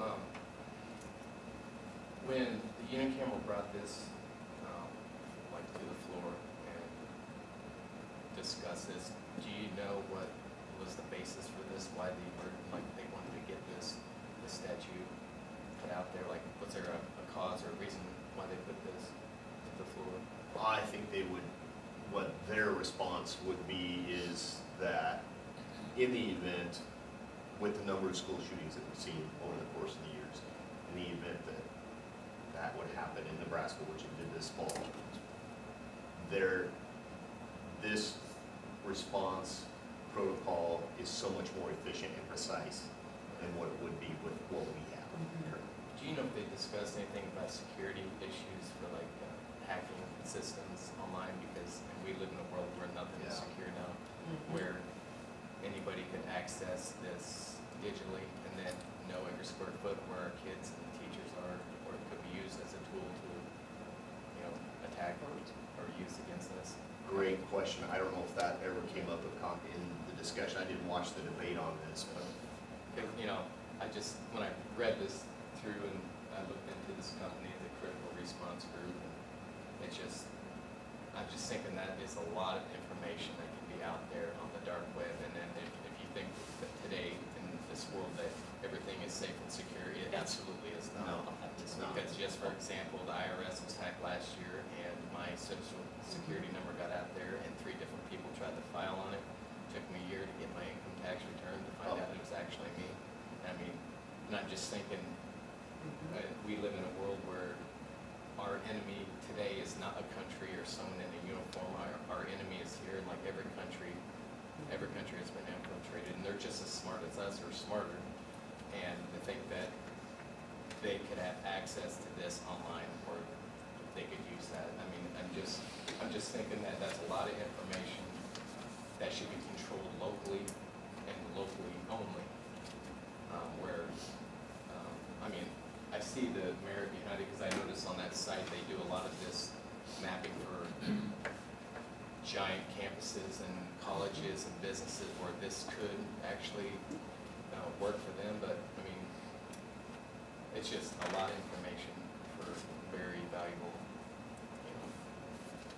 when the unicameral brought this, like to the floor, and discuss this. Do you know what was the basis for this? Why they were, like, they wanted to get this statute put out there? Like, was there a cause or a reason why they put this to the floor? I think they would, what their response would be is that in the event, with the number of school shootings that we've seen over the course of the years, in the event that that would happen in Nebraska, which it did this fall, this response protocol is so much more efficient and precise than what it would be with what we have. Do you know if they discussed anything about security issues for like hacking systems online? Because we live in a world where nothing is Yeah. secure now, where anybody can access this digitally and then know every square foot where our kids and teachers are, or it could be used as a tool to, you know, attack or use against us. Great question. I don't know if that ever came up in the discussion. I didn't watch the debate on this, but You know, when I read this through and I looked into this company, the Critical Response Group, and I'm just thinking that is a lot of information that can be out there on the dark web. And then if you think that today in this world that everything is safe and secure, it Yeah. absolutely is not. No, it's not. Because just for example, the IRS was hacked last year and my social security number got out there and 3 different people tried to file on it. Took me a year to get my income tax return to find out it was actually me. I mean, and I'm just thinking, we live in a world where our enemy today is not a country or someone in a uniform. Our enemy is here, and like every country has been infiltrated, and they're just as smart as us or smarter. And to think that they could have access to this online, or they could use that. I mean, I'm just thinking that that's a lot of information that should be controlled locally and locally only. I mean, I see the merit behind it, because I notice on that site, they do a lot of this mapping for giant campuses and colleges and businesses where this could actually work for them, but I mean, it's just a lot of information for very valuable,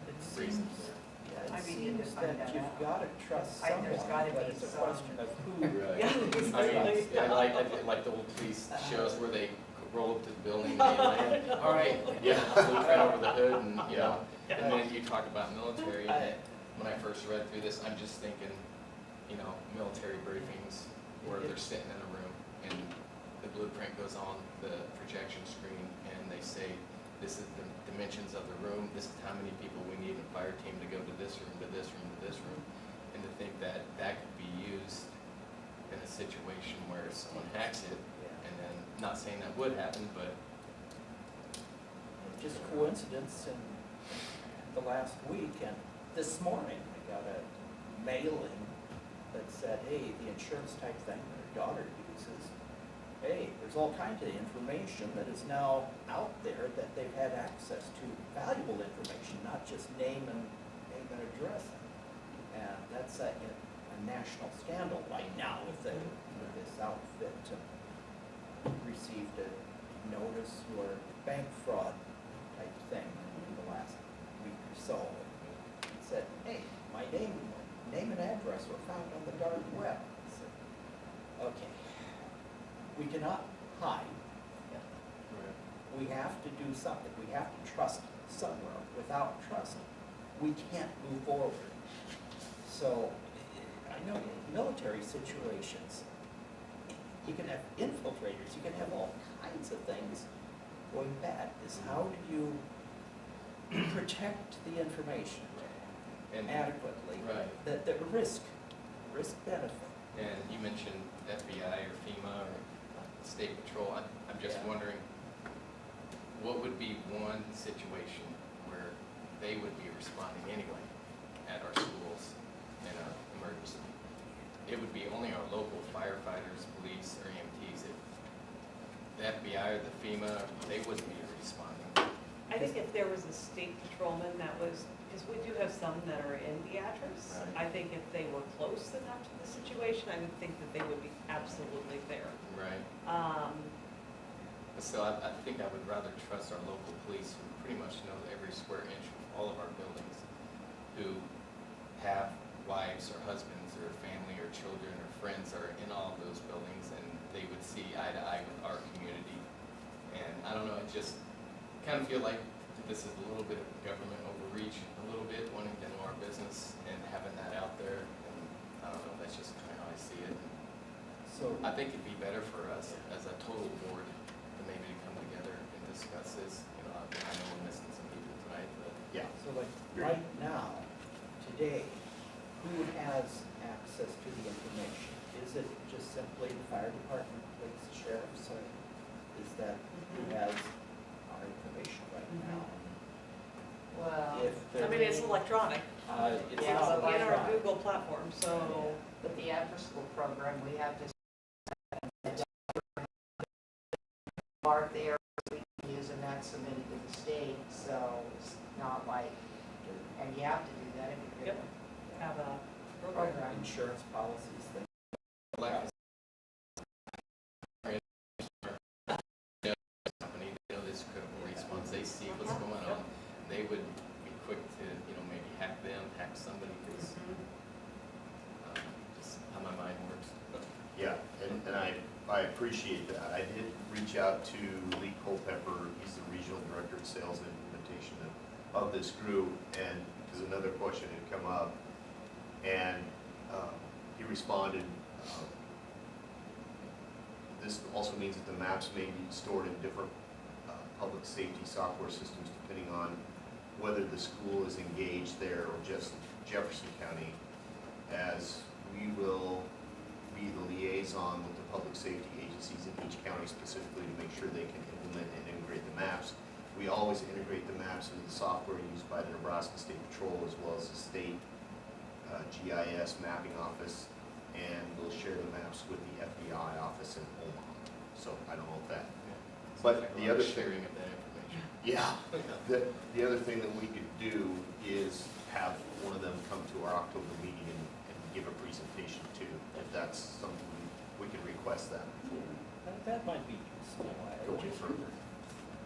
It reasons. seems, yeah, I it mean, you seems could find that that you've out. gotta trust I- there's someone, gotta but be it's a some- question of who. Right. Yeah, I mean, exactly. I like the old police shows where they roll up to the building and they land. All right, yeah, look right over the hood and, you know, and then you talk about military. And when I first read through this, I'm just thinking, you know, military briefings where they're sitting in a room and the blueprint goes on the projection screen and they say, this is the dimensions of the room, this is how many people we need in a fire team to go to this room, to this room, to this room. And to think that that could be used in a situation where someone hacks it, and then, not saying that would happen, but Just coincidence in the last week, and this morning I got a mailing that said, hey, the insurance type thing that our daughter uses, hey, there's all kinds of information that is now out there that they've had access to, valuable information, not just name and address. And that's a national scandal right now with this outfit. Received a notice or bank fraud type thing in the last week or so. It said, hey, my name and address were found on the dark web. I said, okay, we cannot hide. We have to do something. We have to trust somewhere. Without trust, we can't move forward. So I know in military situations, you can have infiltrators, you can have all kinds of things going bad. Is how do you protect the information and adequately? right. The risk benefit. And you mentioned FBI or FEMA or State Patrol. I'm just Yeah. wondering, what would be one situation where they would be responding anyway at our schools in an emergency? It would be only our local firefighters, police, or EMTs. If the FBI or the FEMA, they wouldn't be responding. I think if there was a state patrolman that was, because we do have some that are in Beatrice, Right. I think if they were close enough to the situation, I would think that they would be absolutely there. Right. But So I think I would rather trust our local police, who pretty much know every square inch of all of our buildings, who have wives or husbands or family or children or friends are in all of those buildings, and they would see eye to eye with our community. And I don't know, it just kind of feel like this is a little bit of government overreach, a little bit wanting to know our business and having that out there. And I don't know, that's just kind of how I see it. So, I think it'd be better for us as a total board to maybe come together and discuss this. You know, I know we're missing some people tonight, but Yeah. so like, right now, today, who has access to the information? Is it just simply the fire department, police, sheriff, so is that who has our information right now? Well, If I there- mean, it's electronic. It's Yeah, not but In our electronic. Google platform, so. but the after-school program, we have to mark the areas we can use, and that's submitted to the state, so it's not like, and you have to do that if you're Yep. gonna Have a program. Insurance policies, things. like company, they know this critical response, they see what's going on, they would be quick to, you know, maybe hack them, hack somebody, because just how my mind works. Yeah, and I appreciate that. I did reach out to Lee Culpepper, he's the regional director of sales and implementation of this group, and because another question had come up, and he responded, this also means that the maps may be stored in different public safety software systems depending on whether the school is engaged there or just Jefferson County, as we will be the liaison with the public safety agencies in each county specifically to make sure they can implement and integrate the maps. We always integrate the maps into the software used by the Nebraska State Patrol as well as the state GIS mapping office, and we'll share the maps with the FBI office in Omaha. So I don't know if that, But Like a the lot of other thing- sharing of that information. yeah. The other thing that we could do is have one of them come to our October meeting and give a presentation too, if that's something we can request that That might be useful. going further.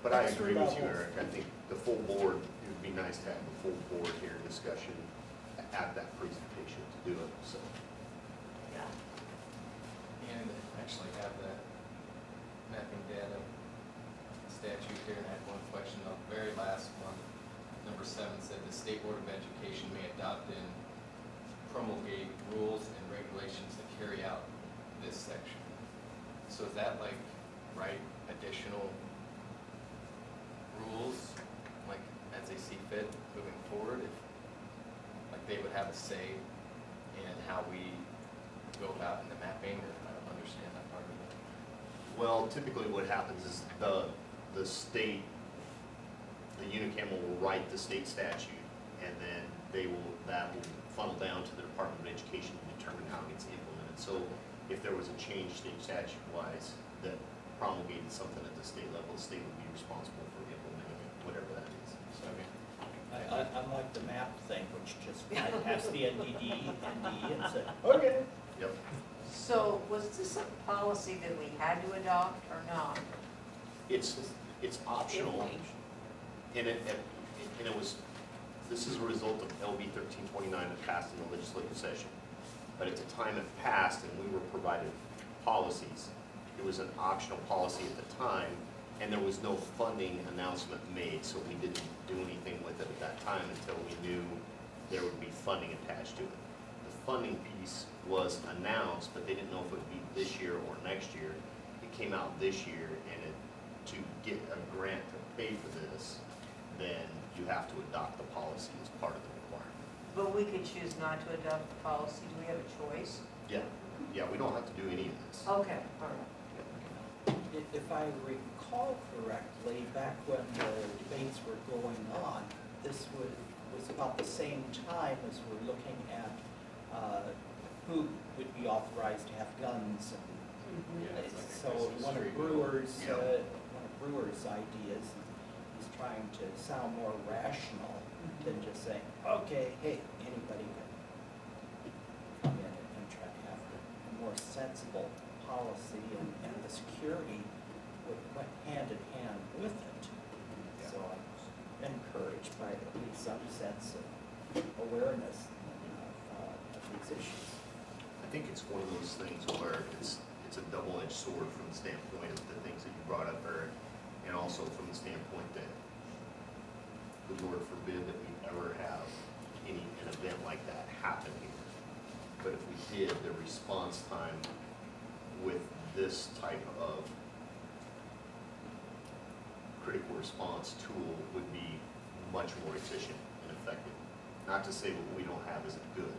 But I Extra agree with you, levels. Eric, I think the full board, it would be nice to have the full board here discussion at that presentation to do it, so. Yeah. And actually have that mapping data statute here, and I have one question, the very last one, number 7 said the State Board of Education may adopt and promulgate rules and regulations to carry out this section. So is that like, right, additional rules, like as they see fit moving forward? If, like they would have a say in how we go about in the mapping, or I don't understand that part of it. Well, typically what happens is the state, the UNICAM will write the state statute, and then that will funnel down to the Department of Education to determine how it gets implemented. So if there was a change state statute-wise that promulgated something at the state level, the state would be responsible for implementing it, whatever that is. So, okay. Unlike the map thing, which just bypassed the ND and said, okay. Yep. So was this a policy that we had to adopt or not? It's optional, and it was, this is a result of LB 1329 that passed in the legislative session. But at the time it passed and we were provided policies, it was an optional policy at the time, and there was no funding announcement made, so we didn't do anything with it at that time until we knew there would be funding attached to it. The funding piece was announced, but they didn't know if it would be this year or next year. It came out this year, and to get a grant to pay for this, then you have to adopt the policy as part of the requirement. But we could choose not to adopt the policy, do we have a choice? Yeah, we don't have to do any of this. Okay, all right. If I recall correctly, back when the debates were going on, this was about the same time as we're looking at who would be authorized to have guns. And Yeah, it's like a so Christmas one tree. of Brewer's, Yeah. ideas is trying to sound more rational than just saying, okay, hey, anybody can come in and try to have a more sensible policy, and the security went hand in hand with it. So I'm encouraged by at least some sense of awareness of these issues. I think it's one of those things where it's a double-edged sword from the standpoint of the things that you brought up, Eric, and also from the standpoint that, the Lord forbid that we ever have an event like that happen here. But if we did, the response time with this type of critical response tool would be much more efficient and effective. Not to say what we don't have isn't good,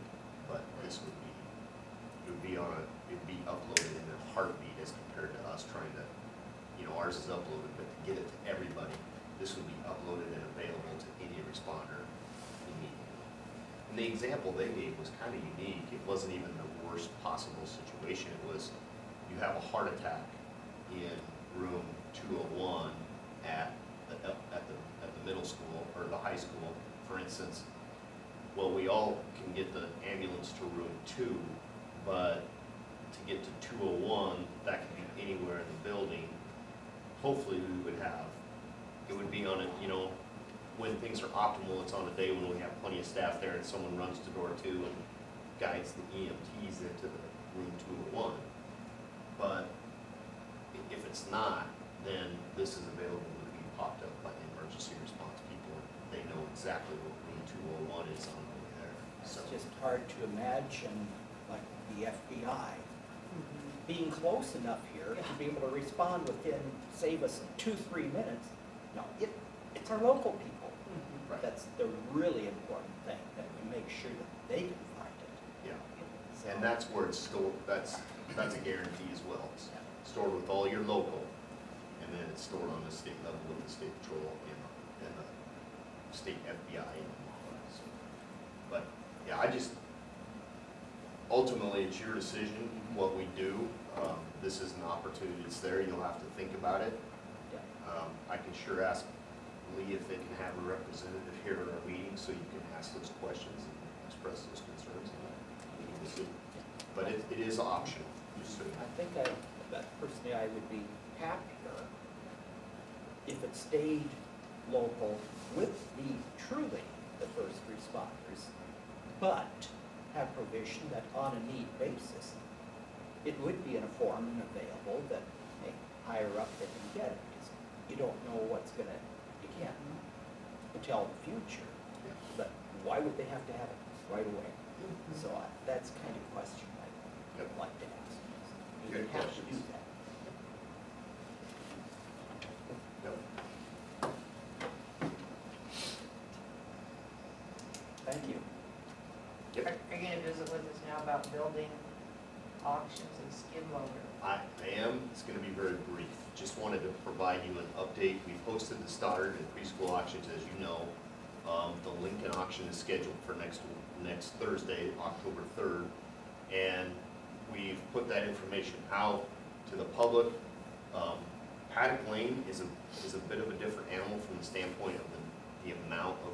but this would be, it'd be uploaded in a heartbeat as compared to us trying to, ours is uploaded, but to get it to everybody, this would be uploaded and available to any responder immediately. And the example they gave was kind of unique. It wasn't even the worst possible situation. It was, you have a heart attack in room 201 at the middle school or the high school, for instance. Well, we all can get the ambulance to room 2, but to get to 201, that could be anywhere in the building. Hopefully we would have, it would be on a, when things are optimal, it's on a day when we have plenty of staff there and someone runs to door 2 and guides the EMTs into the room 201. But if it's not, then this is available to be popped up by the emergency response people. They know exactly what room 201 is on the way there. It's So, just hard to imagine, like the FBI, being close enough here to be able to respond within, save us 2-3 minutes. No, it's our local people. Right. That's the really important thing, that we make sure that they can find it. yeah. So- And that's where it's stored, that's a guarantee as well. It's stored with all your local, and then it's stored on the state level with the state patrol and the state FBI. But, yeah, ultimately, it's your decision what we do. This is an opportunity that's there. You'll have to think about it. Yeah. I can sure ask Lee if they can have a representative here at our meeting, so you can ask those questions and express those concerns. We'll see. But it is optional, just so you know. I think that personally I would be happier if it stayed local with truly the first responders, but have provision that on a need basis, it would be in a form and available that, hey, higher up they can get it, because you don't know you can't tell the future, but why would they have to have it right away? So that's kind of question I'd like to ask. Do they Good have to do questions. that? Yep. Thank you. Are you gonna visit with us now about building auctions and skid loader? I am, it's gonna be very brief. Just wanted to provide you an update. We've hosted the Stoddard and preschool auctions, as you know. The Lincoln auction is scheduled for next Thursday, October 3rd. And we've put that information out to the public. Paddock Lane is a bit of a different animal from the standpoint of the amount of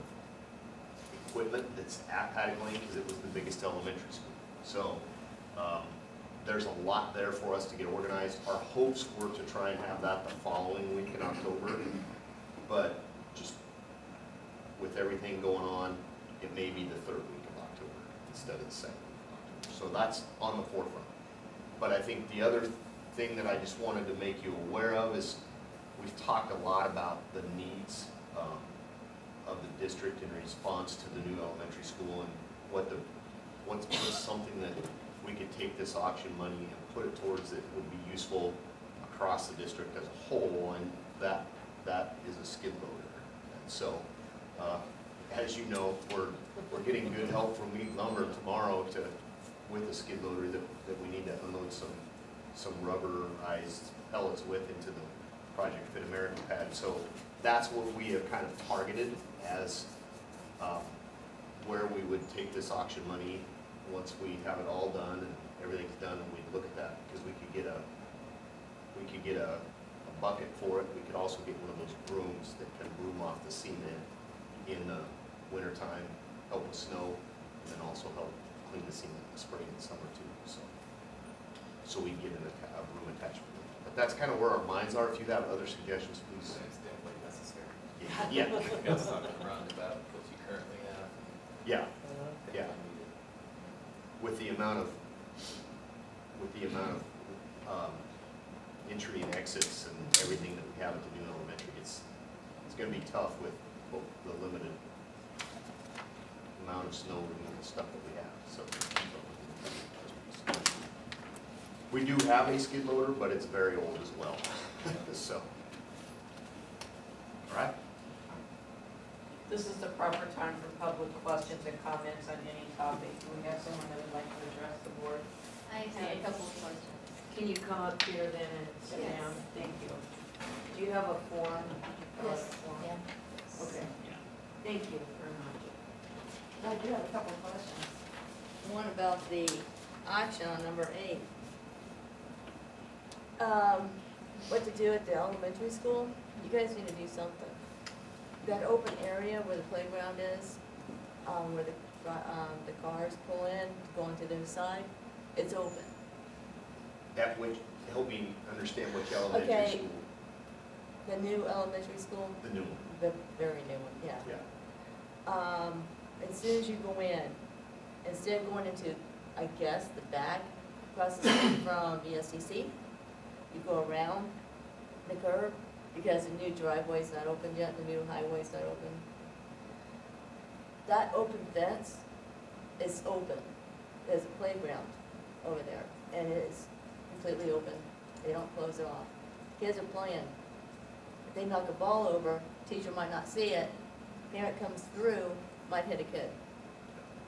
equipment that's at Paddock Lane, because it was the biggest elementary school. So, there's a lot there for us to get organized. Our hopes were to try and have that the following week in October, but just with everything going on, it may be the 3rd week of October instead of the 2nd week of October. So that's on the forefront. But I think the other thing that I just wanted to make you aware of is we've talked a lot about the needs of the district in response to the new elementary school, and what's something that we could take this auction money and put it towards that would be useful across the district as a whole, and that is a skid loader. And so, as you know, we're getting good help from Wheat Lumber tomorrow with the skid loader that we need to unload some rubberized pellets with into the Project Fit America pad. So that's what we have kind of targeted as where we would take this auction money once we have it all done and everything's done, and we'd look at that, because we could get a bucket for it. We could also get one of those brooms that can broom off the cement in the wintertime, help with snow, and then also help clean the cement in the spring and summer too. So we can get a broom attachment. But that's kind of where our minds are. If you have other suggestions, please. It's definitely necessary. Yeah, It's not a roundabout what you currently have. yeah. Yeah. Definitely needed. with the amount of, entry and exits and everything that we have at the new elementary, it's gonna be tough with the limited amount of snow removal stuff that we have, so. We do have a skid loader, but it's very old as well, so. All right, This is the proper time for public questions and comments on any topic. Do we have someone that would like to address the board? I have a couple of questions. Can you come up here then and sit Yes. down? Thank you. Do you have a form? Yes, Form? yeah. Okay. Thank you very much. I do have a couple of questions. One about the auction on number 8. What to do at the elementary school? You guys need to do something. That open area where the playground is, where the cars pull in, going to their side, it's open. that would help me understand which elementary Okay. school, The new elementary school, the new one, the very new one, yeah. yeah. As soon as you go in, instead of going into, I guess, the back, across the street from VSDC, you go around the curve, because the new driveway's not open yet, the new highway's not open. That open fence is open. There's a playground over there, and it is completely open. They don't close it off. Kids are playing. If they knock a ball over, teacher might not see it, parent comes through, might hit a kid.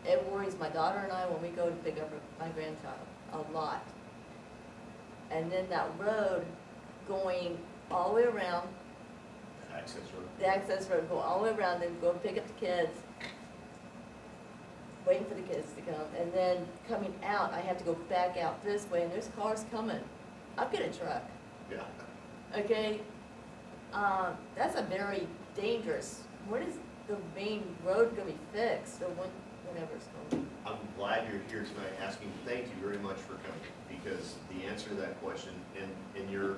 It worries my daughter and I when we go to pick up my grandchild, a lot. And then that road going all the way around, Access road. the access road, go all the way around, then go pick up the kids, waiting for the kids to come, and then coming out, I have to go back out this way, and there's cars coming. I've got a truck, Yeah. okay? That's a very dangerous, when is the main road gonna be fixed, or whenever it's going? I'm glad you're here tonight asking, thank you very much for coming, because the answer to that question, and you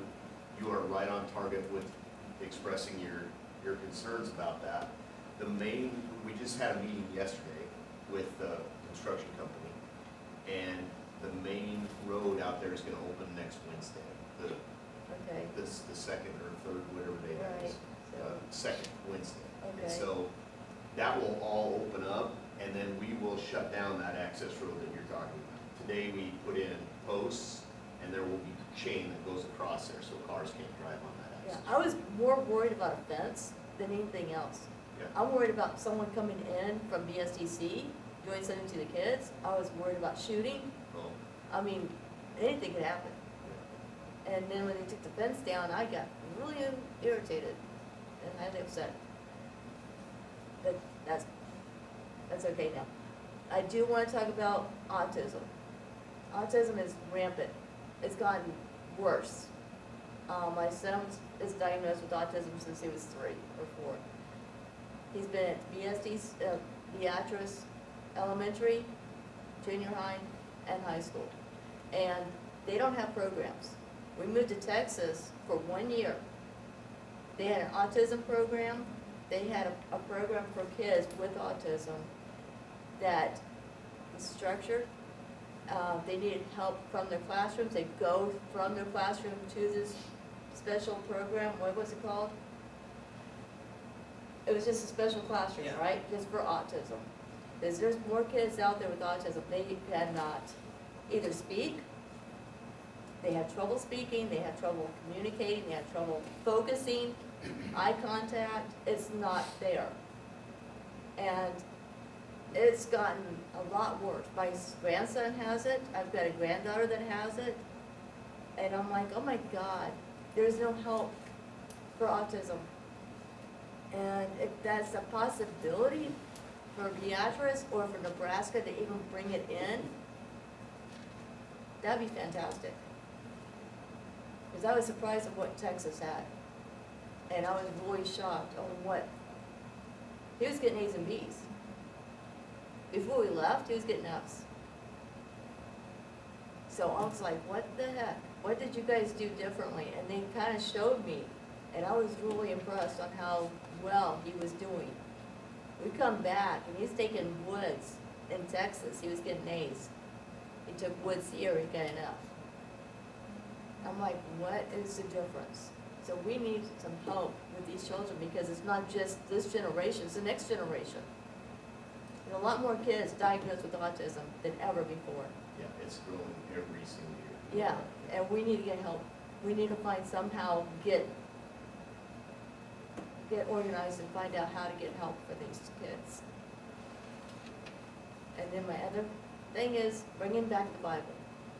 are right on target with expressing your concerns about that. We just had a meeting yesterday with the construction company, and the main road out there is gonna open next Wednesday, Okay, the second or third, whatever day that is. right, Second Wednesday. And Okay. so that will all open up, and then we will shut down that access road that you're talking about. Today, we put in posts, and there will be chain that goes across there, so cars can't drive on that yeah, access. I was more worried about a fence than anything else. Yeah. I'm worried about someone coming in from BSDC, doing something to the kids. I was worried about shooting. Well, I mean, anything could happen. And then when they took the fence down, I got really irritated and highly upset. But that's okay now. I do want to talk about autism. Autism is rampant. It's gotten worse. My son is diagnosed with autism since he was 3 or 4. He's been at BSD's, Beatrice Elementary, junior high, and high school. And they don't have programs. We moved to Texas for 1 year. They had an autism program. They had a program for kids with autism that was structured. They needed help from their classrooms. They go from their classroom to this special program. What was it called? It was just a special classroom, Yeah. right? Just for autism. Because there's more kids out there with autism. They cannot either speak, they have trouble speaking, they have trouble communicating, they have trouble focusing, eye contact, it's not there. And it's gotten a lot worse. My grandson has it, I've got a granddaughter that has it, and I'm like, oh my God, there's no help for autism. And if that's a possibility for Beatrice or for Nebraska to even bring it in, that'd be fantastic. Because I was surprised at what Texas had. And I was really shocked on what, he was getting A's and B's. Before we left, he was getting F's. So I was like, what the heck? What did you guys do differently? And they kind of showed me, and I was really impressed on how well he was doing. We come back, and he's taking woods in Texas, he was getting A's. He took Wood Sierra, he got an F. I'm like, what is the difference? So we need some help with these children because it's not just this generation, it's the next generation. There's a lot more kids diagnosed with autism than ever before. Yeah, it's growing every single year. Yeah, and we need to get help. We need to find somehow, get organized and find out how to get help for these kids. And then my other thing is bringing back the Bible.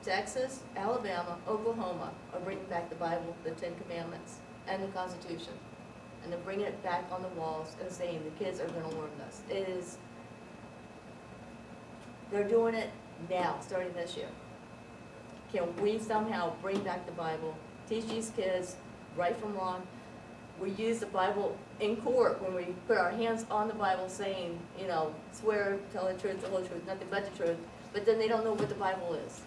Texas, Alabama, Oklahoma are bringing back the Bible, the Ten Commandments, and the Constitution. And they're bringing it back on the walls and saying the kids are gonna learn this. It is, they're doing it now, starting this year. Can we somehow bring back the Bible, teach these kids right from wrong? We use the Bible in court when we put our hands on the Bible saying, you know, swear, tell the truth, the whole truth, nothing but the truth, but then they don't know what the Bible is.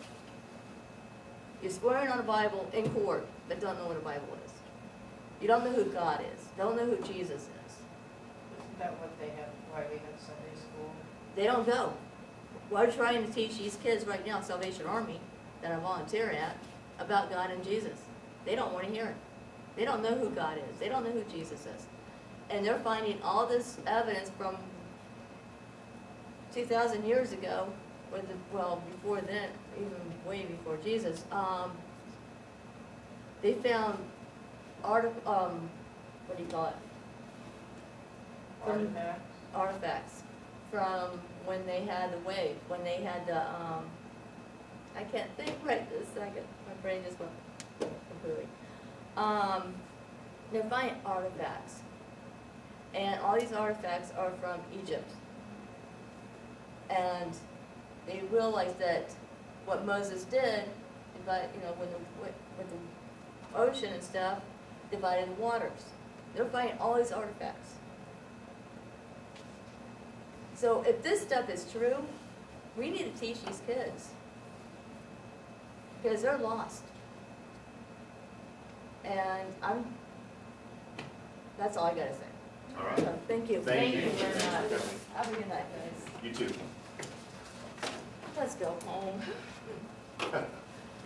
You're swearing on the Bible in court, but don't know what a Bible is. You don't know who God is, don't know who Jesus is. Isn't that what they have, why we have Sunday school? They don't go. We're trying to teach these kids right now, Salvation Army, that I volunteer at, about God and Jesus. They don't want to hear it. They don't know who God is. They don't know who Jesus is. And they're finding all this evidence from 2,000 years ago, or well, before then, even way before Jesus. They found what do you call it? Artifacts? Artifacts from when they had the wave, when they had the, I can't think right this second, my brain just went completely. They're finding artifacts, and all these artifacts are from Egypt. And they realized that what Moses did, but you know, with the ocean and stuff, divided the waters. They're finding all these artifacts. So if this stuff is true, we need to teach these kids, because they're lost. And that's all I gotta say. All right. So, thank you. Thank you. very much. Have a good night, guys. You too. Let's go home.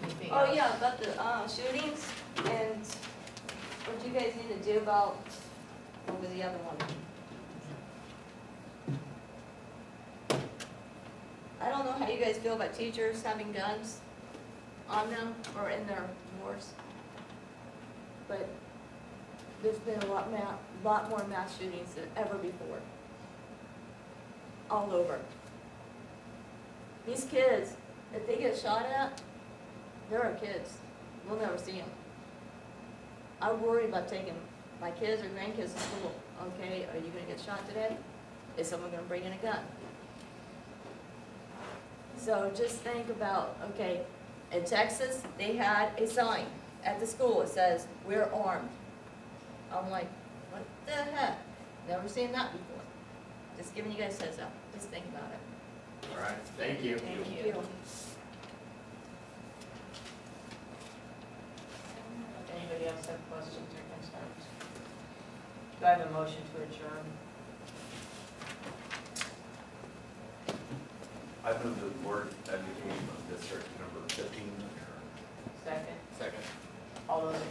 Anything Oh, else? yeah, about the shootings and what you guys need to do about, what was the other one? I don't know how you guys feel about teachers having guns on them or in their wars. But there's been a lot more mass shootings than ever before. All over. These kids, if they get shot at, they're our kids. We'll never see them. I worry about taking my kids or grandkids to school. Okay, are you gonna get shot today? Is someone gonna bring in a gun? So just think about, okay, in Texas, they had a sign at the school. It says, "We're armed." I'm like, what the heck? Never seen that before. Just giving you guys a heads up. Just think about it. All right, thank you. Thank Thank you. you. Anybody else have questions or concerns? Do I have a motion to adjourn? I move the Board of Education District number 15 adjourned. Second? Second. All those in